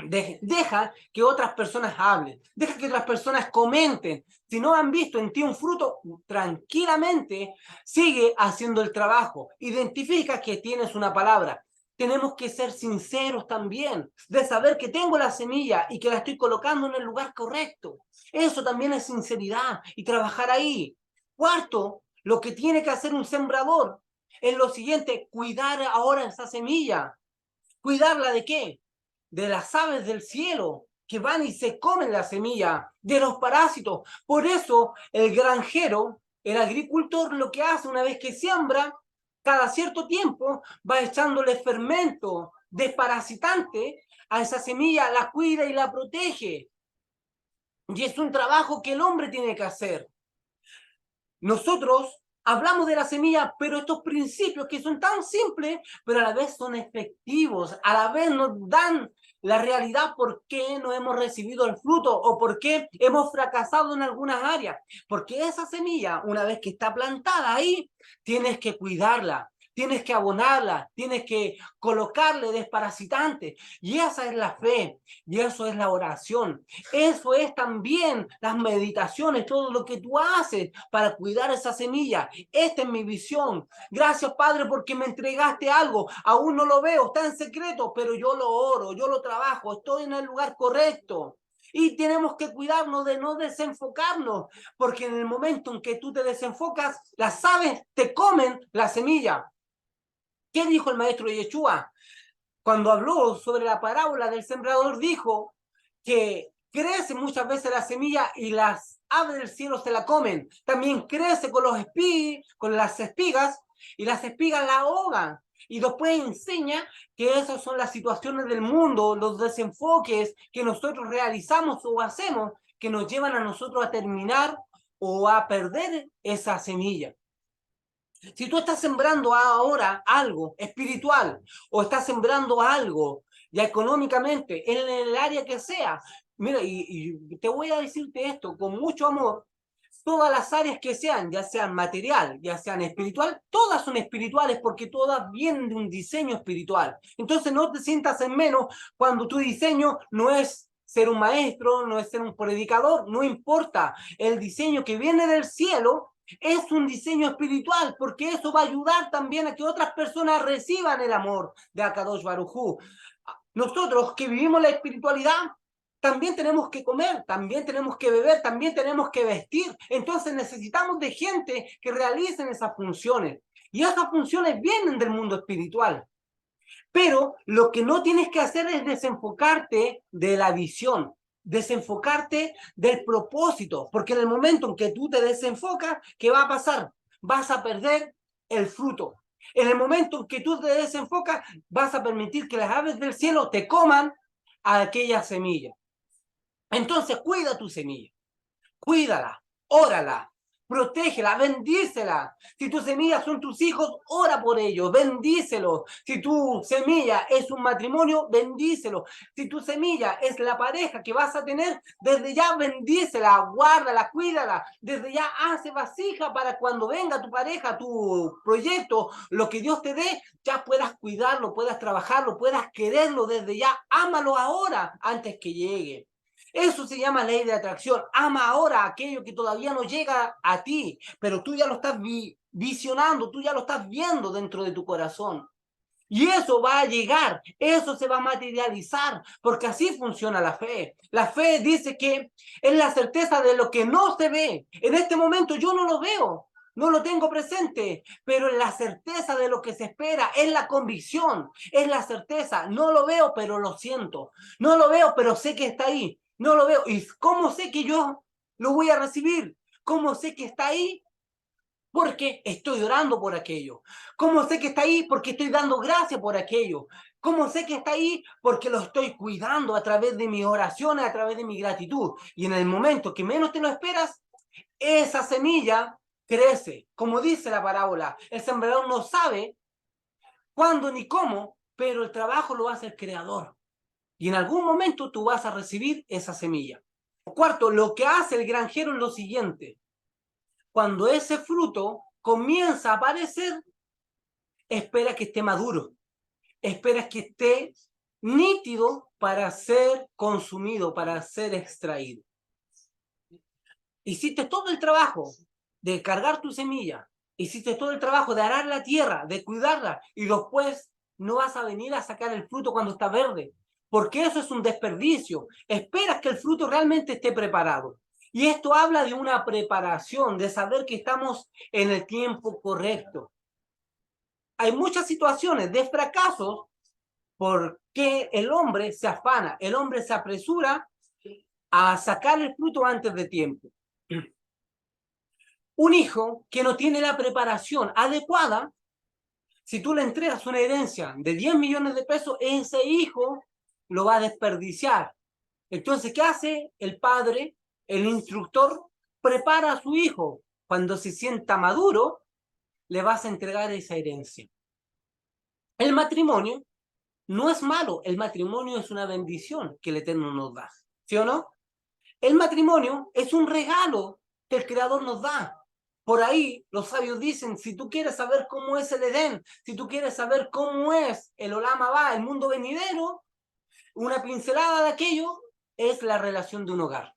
A: Deja que otras personas hablen, deja que otras personas comenten. Si no han visto en ti un fruto, tranquilamente sigue haciendo el trabajo. Identifica que tienes una palabra. Tenemos que ser sinceros también, de saber que tengo la semilla y que la estoy colocando en el lugar correcto. Eso también es sinceridad y trabajar ahí. Cuarto, lo que tiene que hacer un sembrador es lo siguiente: cuidar ahora esa semilla. ¿Cuidarla de qué? De las aves del cielo que van y se comen la semilla, de los parásitos. Por eso el granjero, el agricultor, lo que hace una vez que siembra, cada cierto tiempo va echándole fermento desparasitante a esa semilla, la cuida y la protege. Y es un trabajo que el hombre tiene que hacer. Nosotros hablamos de la semilla, pero estos principios que son tan simples, pero a la vez son efectivos, a la vez nos dan la realidad por qué no hemos recibido el fruto o por qué hemos fracasado en algunas áreas. Porque esa semilla, una vez que está plantada ahí, tienes que cuidarla, tienes que abonarla, tienes que colocarle desparasitantes. Y esa es la fe, y eso es la oración. Eso es también las meditaciones, todo lo que tú haces para cuidar esa semilla. Esta es mi visión. Gracias, Padre, porque me entregaste algo. Aún no lo veo, está en secreto, pero yo lo oro, yo lo trabajo, estoy en el lugar correcto. Y tenemos que cuidarnos de no desenfocarnos, porque en el momento en que tú te desenfocas, las aves te comen la semilla. ¿Qué dijo el maestro Yeshua? Cuando habló sobre la parábola del sembrador, dijo que crece muchas veces la semilla y las aves del cielo se la comen. También crece con con las espigas, y las espigas la ahogan. Y después enseña que esas son las situaciones del mundo, los desenfoques que nosotros realizamos o hacemos, que nos llevan a nosotros a terminar o a perder esa semilla. Si tú estás sembrando ahora algo espiritual o estás sembrando algo ya económicamente en el área que sea, mira, y te voy a decirte esto con mucho amor, todas las áreas que sean, ya sean material, ya sean espiritual, todas son espirituales porque todas vienen de un diseño espiritual. Entonces no te sientas en menos cuando tu diseño no es ser un maestro, no es ser un predicador, no importa. El diseño que viene del cielo es un diseño espiritual, porque eso va a ayudar también a que otras personas reciban el amor de Akadosh Baruj Hu. Nosotros que vivimos la espiritualidad, también tenemos que comer, también tenemos que beber, también tenemos que vestir. Entonces necesitamos de gente que realicen esas funciones. Y esas funciones vienen del mundo espiritual. Pero lo que no tienes que hacer es desenfocarte de la visión, desenfocarte del propósito, porque en el momento en que tú te desenfocas, ¿qué va a pasar? Vas a perder el fruto. En el momento en que tú te desenfocas, vas a permitir que las aves del cielo te coman a aquella semilla. Entonces, cuida tu semilla, cuídala, órala, protégela, bendícela. Si tus semillas son tus hijos, ora por ellos, bendícelos. Si tu semilla es un matrimonio, bendícelo. Si tu semilla es la pareja que vas a tener, desde ya bendícela, guárdala, cuídala. Desde ya hace vasija para cuando venga tu pareja, tu proyecto, lo que Dios te dé, ya puedas cuidarlo, puedas trabajarlo, puedas quererlo desde ya. Ámalo ahora antes que llegue. Eso se llama ley de atracción. Ama ahora aquello que todavía no llega a ti, pero tú ya lo estás visionando, tú ya lo estás viendo dentro de tu corazón. Y eso va a llegar, eso se va a materializar, porque así funciona la fe. La fe dice que es la certeza de lo que no se ve. En este momento yo no lo veo, no lo tengo presente, pero es la certeza de lo que se espera, es la convicción, es la certeza. No lo veo, pero lo siento. No lo veo, pero sé que está ahí. No lo veo. ¿Y cómo sé que yo lo voy a recibir? ¿Cómo sé que está ahí? Porque estoy orando por aquello. ¿Cómo sé que está ahí? Porque estoy dando gracias por aquello. ¿Cómo sé que está ahí? Porque lo estoy cuidando a través de mis oraciones, a través de mi gratitud. Y en el momento que menos te lo esperas, esa semilla crece. Como dice la parábola, el sembrador no sabe cuándo ni cómo, pero el trabajo lo hace el creador. Y en algún momento tú vas a recibir esa semilla. Cuarto, lo que hace el granjero es lo siguiente. Cuando ese fruto comienza a aparecer, espera que esté maduro, espera que esté nítido para ser consumido, para ser extraído. Hiciste todo el trabajo de cargar tu semilla, hiciste todo el trabajo de arar la tierra, de cuidarla, y después no vas a venir a sacar el fruto cuando está verde, porque eso es un desperdicio. Esperas que el fruto realmente esté preparado. Y esto habla de una preparación, de saber que estamos en el tiempo correcto. Hay muchas situaciones de fracasos porque el hombre se afana, el hombre se apresura a sacar el fruto antes de tiempo. Un hijo que no tiene la preparación adecuada, si tú le entregas una herencia de 10 millones de pesos, ese hijo lo va a desperdiciar. Entonces, ¿qué hace el padre, el instructor? Prepara a su hijo. Cuando se sienta maduro, le vas a entregar esa herencia. El matrimonio no es malo, el matrimonio es una bendición que el Eterno nos da, ¿sí o no? El matrimonio es un regalo que el Creador nos da. Por ahí los sabios dicen, si tú quieres saber cómo es el Edén, si tú quieres saber cómo es el Olam Abba, el mundo venidero, una pincelada de aquello es la relación de un hogar,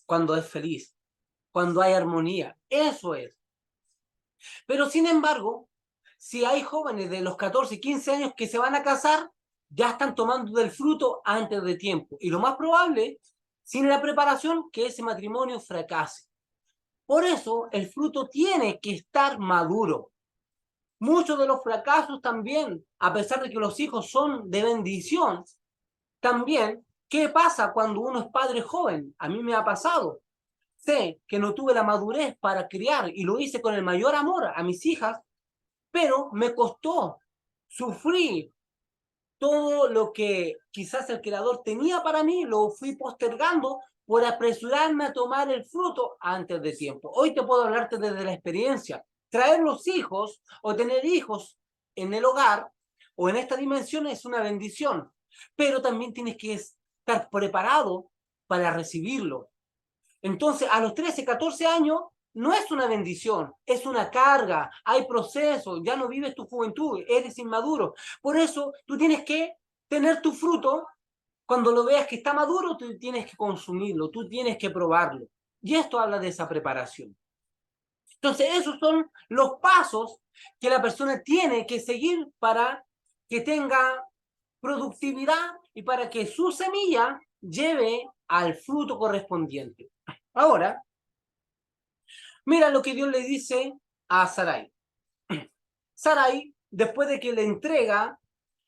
A: cuando es feliz, cuando hay armonía, eso es. Pero sin embargo, si hay jóvenes de los 14, 15 años que se van a casar, ya están tomando del fruto antes de tiempo. Y lo más probable, sin la preparación, que ese matrimonio fracase. Por eso, el fruto tiene que estar maduro. Muchos de los fracasos también, a pesar de que los hijos son de bendición, también, ¿qué pasa cuando uno es padre joven? A mí me ha pasado. sé que no tuve la madurez para criar y lo hice con el mayor amor a mis hijas, pero me costó, sufrí todo lo que quizás el creador tenía para mí, lo fui postergando por apresurarme a tomar el fruto antes de tiempo. Hoy te puedo hablarte desde la experiencia. Traer los hijos o tener hijos en el hogar o en esta dimensión es una bendición, pero también tienes que estar preparado para recibirlo. Entonces, a los 13, 14 años, no es una bendición, es una carga, hay procesos, ya no vives tu juventud, eres inmaduro. Por eso, tú tienes que tener tu fruto, cuando lo veas que está maduro, tú tienes que consumirlo, tú tienes que probarlo. Y esto habla de esa preparación. Entonces, esos son los pasos que la persona tiene que seguir para que tenga productividad y para que su semilla lleve al fruto correspondiente. Ahora, mira lo que Dios le dice a Sarai. Sarai, después de que le entrega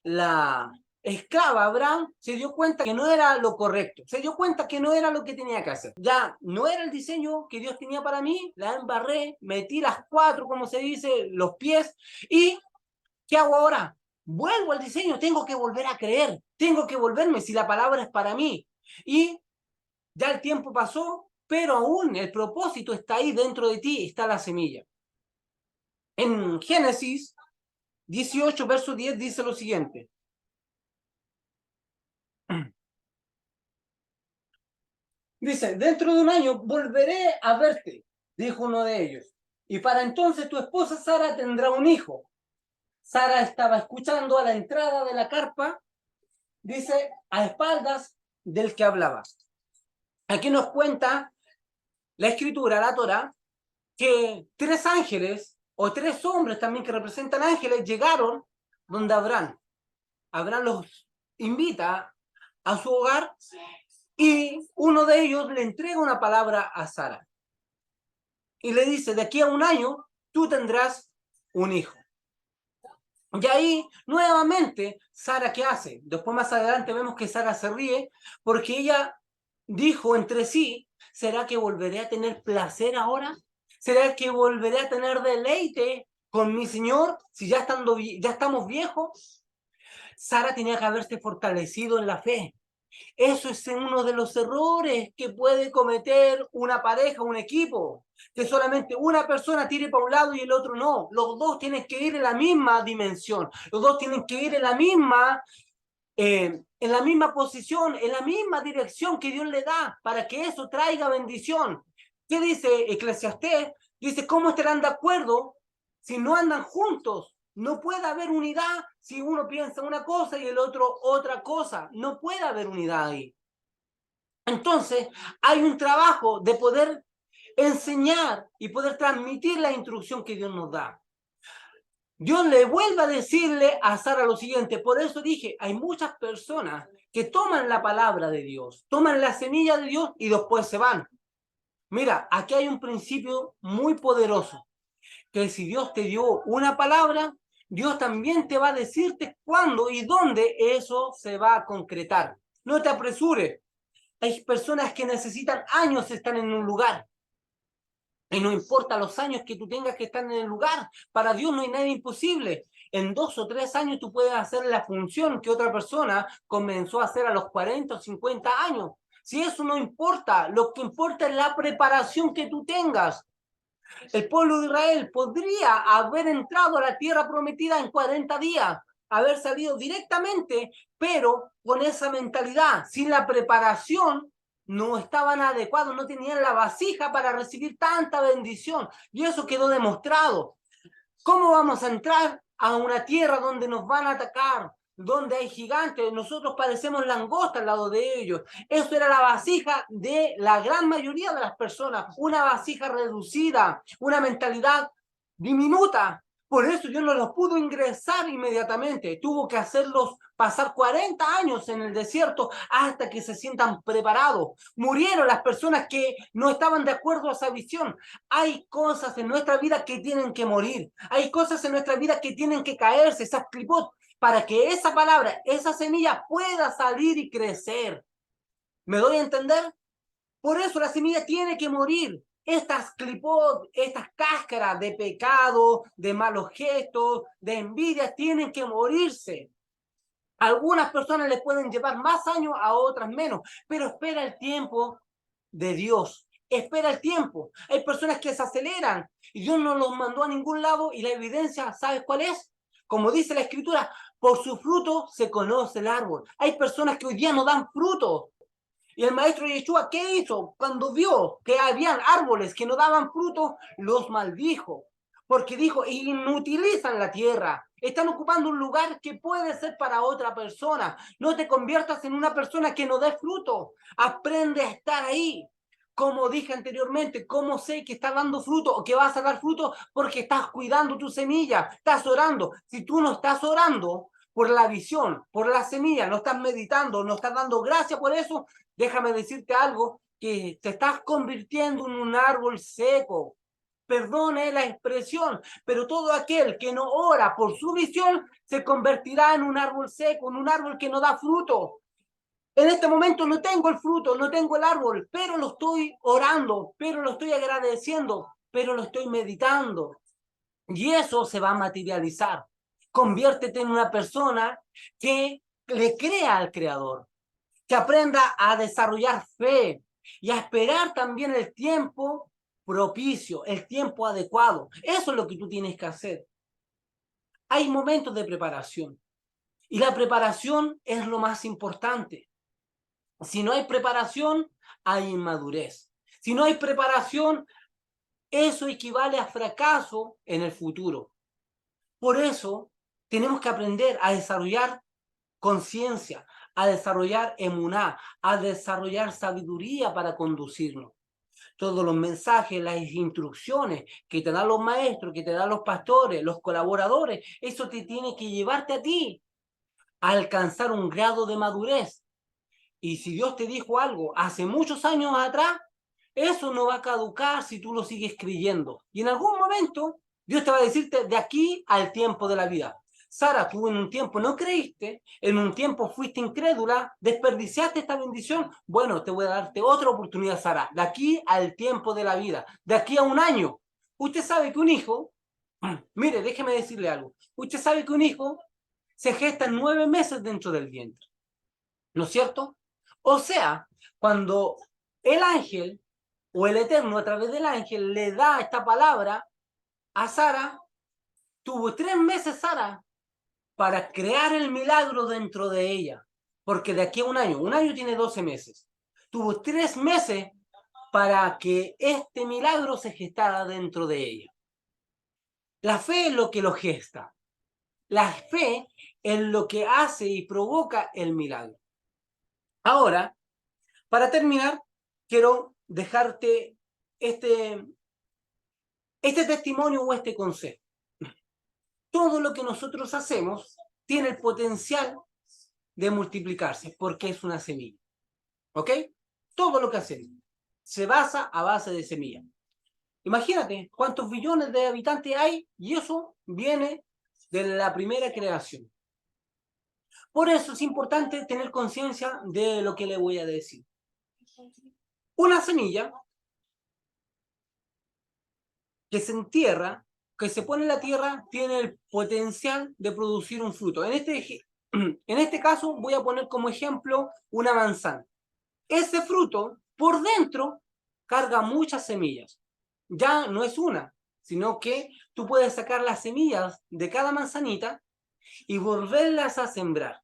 A: la esclava a Abraham, se dio cuenta que no era lo correcto, se dio cuenta que no era lo que tenía que hacer. Ya no era el diseño que Dios tenía para mí, la embarré, metí las cuatro, como se dice, los pies, y ¿qué hago ahora? Vuelvo al diseño, tengo que volver a creer, tengo que volverme si la palabra es para mí. Y ya el tiempo pasó, pero aún el propósito está ahí dentro de ti, está la semilla. En Génesis 18, verso 10 dice lo siguiente. Dice, dentro de un año volveré a verte, dijo uno de ellos. Y para entonces tu esposa Sara tendrá un hijo. Sara estaba escuchando a la entrada de la carpa, dice, a espaldas del que hablaba. Aquí nos cuenta la escritura, la Torá, que tres ángeles o tres hombres también que representan ángeles llegaron donde Abraham. Abraham los invita a su hogar y uno de ellos le entrega una palabra a Sara y le dice, de aquí a un año tú tendrás un hijo. Y ahí, nuevamente, Sara, ¿qué hace? Después más adelante vemos que Sara se ríe porque ella dijo entre sí, ¿será que volveré a tener placer ahora? ¿Será que volveré a tener deleite con mi Señor si ya estamos viejos? Sara tenía que haberse fortalecido en la fe. Eso es uno de los errores que puede cometer una pareja, un equipo, que solamente una persona tire para un lado y el otro no. Los dos tienen que ir en la misma dimensión, los dos tienen que ir en la misma posición, en la misma dirección que Dios le da, para que eso traiga bendición. ¿Qué dice Eclesiastés? Dice, ¿cómo estarán de acuerdo si no andan juntos? No puede haber unidad si uno piensa una cosa y el otro otra cosa. No puede haber unidad ahí. Entonces, hay un trabajo de poder enseñar y poder transmitir la instrucción que Dios nos da. Dios le vuelve a decirle a Sara lo siguiente, por eso dije, hay muchas personas que toman la palabra de Dios, toman la semilla de Dios y después se van. Mira, aquí hay un principio muy poderoso, que si Dios te dio una palabra, Dios también te va a decirte cuándo y dónde eso se va a concretar. No te apresures. Hay personas que necesitan años estar en un lugar. Y no importa los años que tú tengas que estar en el lugar, para Dios no hay nada imposible. En 2 o 3 años tú puedes hacer la función que otra persona comenzó a hacer a los 40 o 50 años. Si eso no importa, lo que importa es la preparación que tú tengas. El pueblo de Israel podría haber entrado a la tierra prometida en 40 días, haber salido directamente, pero con esa mentalidad, sin la preparación, no estaban adecuados, no tenían la vasija para recibir tanta bendición. Y eso quedó demostrado. ¿Cómo vamos a entrar a una tierra donde nos van a atacar? Donde hay gigantes, nosotros parecemos langosta al lado de ellos. Eso era la vasija de la gran mayoría de las personas, una vasija reducida, una mentalidad diminuta. Por eso Dios no los pudo ingresar inmediatamente, tuvo que hacerlos pasar 40 años en el desierto hasta que se sientan preparados. Murieron las personas que no estaban de acuerdo a esa visión. Hay cosas en nuestra vida que tienen que morir, hay cosas en nuestra vida que tienen que caerse, esas clipot, para que esa palabra, esa semilla pueda salir y crecer. ¿Me doy a entender? Por eso la semilla tiene que morir. Estas clipot, estas cáscaras de pecado, de malos gestos, de envidia, tienen que morirse. Algunas personas le pueden llevar más años, a otras menos, pero espera el tiempo de Dios. Espera el tiempo. Hay personas que se aceleran y Dios no los mandó a ningún lado y la evidencia, ¿sabes cuál es? Como dice la Escritura, por su fruto se conoce el árbol. Hay personas que hoy día no dan fruto. Y el maestro Yeshua, ¿qué hizo? Cuando vio que habían árboles que no daban fruto, los maldijo. Porque dijo, inutilizan la tierra. Están ocupando un lugar que puede ser para otra persona. No te conviertas en una persona que no dé fruto. Aprende a estar ahí. Como dije anteriormente, ¿cómo sé que estás dando fruto o que vas a dar fruto? Porque estás cuidando tu semilla, estás orando. Si tú no estás orando por la visión, por la semilla, no estás meditando, no estás dando gracias por eso, déjame decirte algo, que te estás convirtiendo en un árbol seco. Perdone la expresión, pero todo aquel que no ora por su visión se convertirá en un árbol seco, en un árbol que no da fruto. En este momento no tengo el fruto, no tengo el árbol, pero lo estoy orando, pero lo estoy agradeciendo, pero lo estoy meditando. Y eso se va a materializar. Conviértete en una persona que le crea al Creador, que aprenda a desarrollar fe y a esperar también el tiempo propicio, el tiempo adecuado. Eso es lo que tú tienes que hacer. Hay momentos de preparación y la preparación es lo más importante. Si no hay preparación, hay inmadurez. Si no hay preparación, eso equivale a fracaso en el futuro. Por eso tenemos que aprender a desarrollar conciencia, a desarrollar emuná, a desarrollar sabiduría para conducirnos. Todos los mensajes, las instrucciones que te dan los maestros, que te dan los pastores, los colaboradores, eso te tiene que llevarte a ti a alcanzar un grado de madurez. Y si Dios te dijo algo hace muchos años atrás, eso no va a caducar si tú lo sigues creyendo. Y en algún momento Dios te va a decirte de aquí al tiempo de la vida. Sara, tú en un tiempo no creíste, en un tiempo fuiste incrédula, desperdiciaste esta bendición. Bueno, te voy a darte otra oportunidad, Sara, de aquí al tiempo de la vida, de aquí a un año. Usted sabe que un hijo, mire, déjeme decirle algo. Usted sabe que un hijo se gesta 9 meses dentro del vientre, ¿no es cierto? O sea, cuando el ángel o el Eterno a través del ángel le da esta palabra a Sara, tuvo 3 meses Sara para crear el milagro dentro de ella. Porque de aquí a un año tiene 12 meses. Tuvo 3 meses para que este milagro se gestara dentro de ella. La fe es lo que lo gesta. La fe es lo que hace y provoca el milagro. Ahora, para terminar, quiero dejarte este, este testimonio o este consejo. Todo lo que nosotros hacemos tiene el potencial de multiplicarse porque es una semilla. ¿Ok? Todo lo que hacemos se basa a base de semilla. Imagínate cuántos billones de habitantes hay y eso viene de la primera creación. Por eso es importante tener conciencia de lo que le voy a decir. Una semilla que se entierra, que se pone en la tierra, tiene el potencial de producir un fruto. En este caso voy a poner como ejemplo una manzana. Ese fruto por dentro carga muchas semillas. Ya no es una, sino que tú puedes sacar las semillas de cada manzanita y volverlas a sembrar.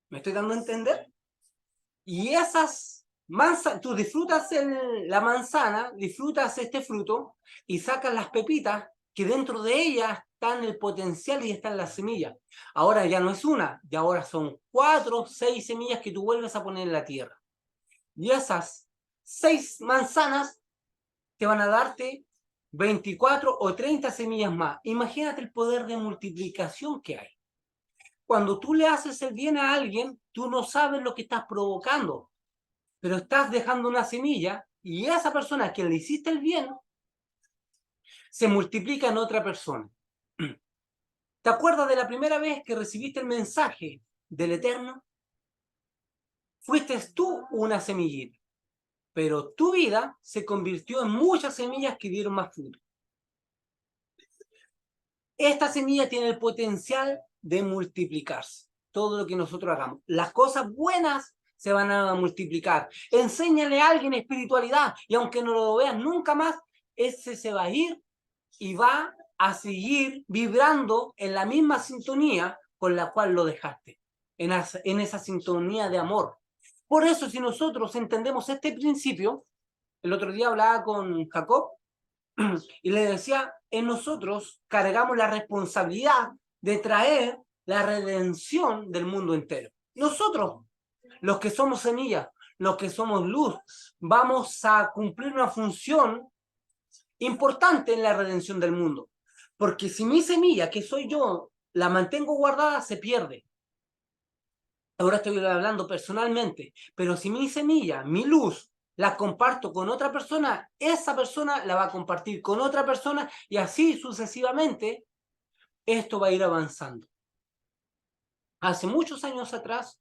A: ¿Me estoy dando a entender? Y esas manzanas, tú disfrutas la manzana, disfrutas este fruto y sacas las pepitas que dentro de ellas están el potencial y están las semillas. Ahora ya no es una, y ahora son 4, 6 semillas que tú vuelves a poner en la tierra. Y esas 6 manzanas te van a darte 24 o 30 semillas más. Imagínate el poder de multiplicación que hay. Cuando tú le haces el bien a alguien, tú no sabes lo que estás provocando, pero estás dejando una semilla y esa persona que le hiciste el bien se multiplica en otra persona. ¿Te acuerdas de la primera vez que recibiste el mensaje del Eterno? Fuiste tú una semillita. pero tu vida se convirtió en muchas semillas que dieron más fruto. Esta semilla tiene el potencial de multiplicarse. Todo lo que nosotros hagamos. Las cosas buenas se van a multiplicar. Enséñale a alguien espiritualidad y aunque no lo veas nunca más, ese se va a ir y va a seguir vibrando en la misma sintonía con la cual lo dejaste, en esa sintonía de amor. Por eso, si nosotros entendemos este principio, el otro día hablaba con Jacob y le decía, en nosotros cargamos la responsabilidad de traer la redención del mundo entero. Nosotros, los que somos semillas, los que somos luz, vamos a cumplir una función importante en la redención del mundo. Porque si mi semilla, que soy yo, la mantengo guardada, se pierde. Ahora estoy hablando personalmente, pero si mi semilla, mi luz, la comparto con otra persona, esa persona la va a compartir con otra persona y así sucesivamente, esto va a ir avanzando. Hace muchos años atrás,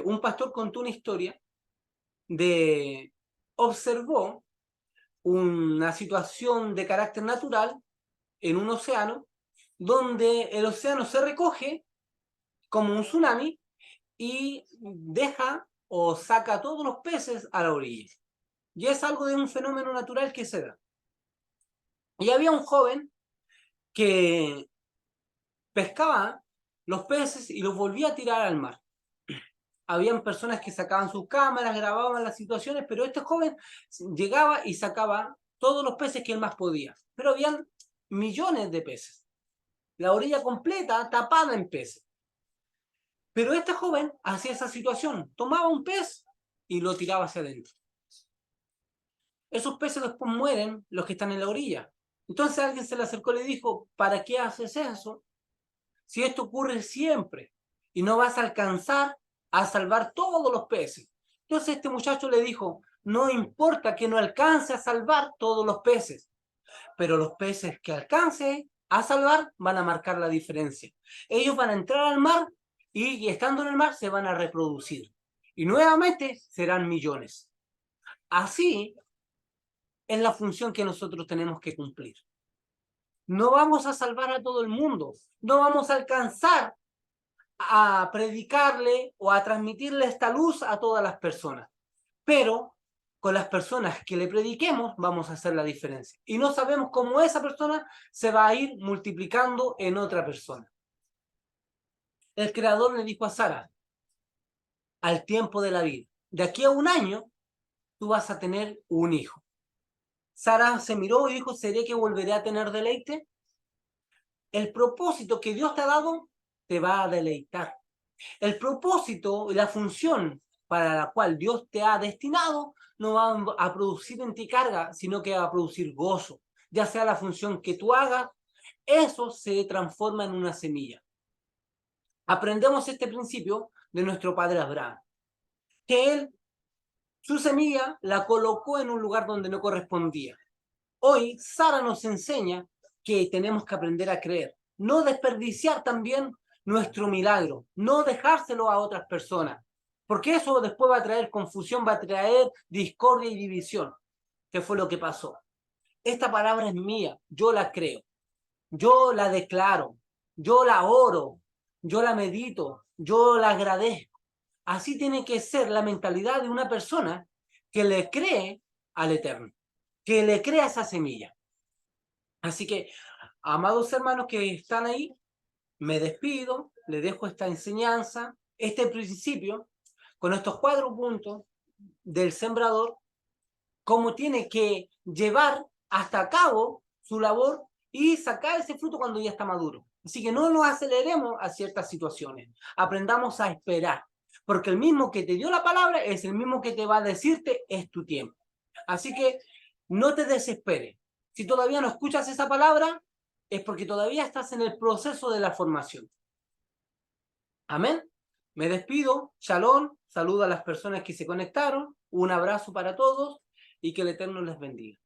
A: un pastor contó una historia de observó una situación de carácter natural en un océano, donde el océano se recoge como un tsunami y deja o saca todos los peces a la orilla. Y es algo de un fenómeno natural que se da. Y había un joven que pescaba los peces y los volvía a tirar al mar. Habían personas que sacaban sus cámaras, grababan las situaciones, pero este joven llegaba y sacaba todos los peces que él más podía. Pero habían millones de peces. La orilla completa tapada en peces. Pero este joven hacía esa situación. Tomaba un pez y lo tiraba hacia adentro. Esos peces después mueren los que están en la orilla. Entonces alguien se le acercó y le dijo, ¿para qué haces eso? Si esto ocurre siempre y no vas a alcanzar a salvar todos los peces. Entonces este muchacho le dijo, no importa que no alcance a salvar todos los peces, pero los peces que alcance a salvar van a marcar la diferencia. Ellos van a entrar al mar y estando en el mar se van a reproducir. Y nuevamente serán millones. Así es la función que nosotros tenemos que cumplir. No vamos a salvar a todo el mundo, no vamos a alcanzar a predicarle o a transmitirle esta luz a todas las personas, pero con las personas que le prediquemos vamos a hacer la diferencia. Y no sabemos cómo esa persona se va a ir multiplicando en otra persona. El Creador le dijo a Sara, al tiempo de la vida, de aquí a un año, tú vas a tener un hijo. Sara se miró y dijo, ¿seré que volveré a tener deleite? El propósito que Dios te ha dado te va a deleitar. El propósito y la función para la cual Dios te ha destinado no va a producir en ti carga, sino que va a producir gozo. Ya sea la función que tú hagas, eso se transforma en una semilla. Aprendemos este principio de nuestro padre Abraham, que él, su semilla, la colocó en un lugar donde no correspondía. Hoy, Sara nos enseña que tenemos que aprender a creer, no desperdiciar también nuestro milagro, no dejárselo a otras personas, porque eso después va a traer confusión, va a traer discordia y división, que fue lo que pasó. Esta palabra es mía, yo la creo, yo la declaro, yo la oro, yo la medito, yo la agradezco. Así tiene que ser la mentalidad de una persona que le cree al Eterno, que le crea esa semilla. Así que, amados hermanos que están ahí, me despido, les dejo esta enseñanza, este principio, con estos 4 puntos del sembrador, cómo tiene que llevar hasta a cabo su labor y sacar ese fruto cuando ya está maduro. Así que no nos aceleremos a ciertas situaciones, aprendamos a esperar, porque el mismo que te dio la palabra es el mismo que te va a decirte es tu tiempo. Así que no te desesperes. Si todavía no escuchas esa palabra, es porque todavía estás en el proceso de la formación. Amén. Me despido. Shalom. Saludo a las personas que se conectaron. Un abrazo para todos y que el Eterno les bendiga.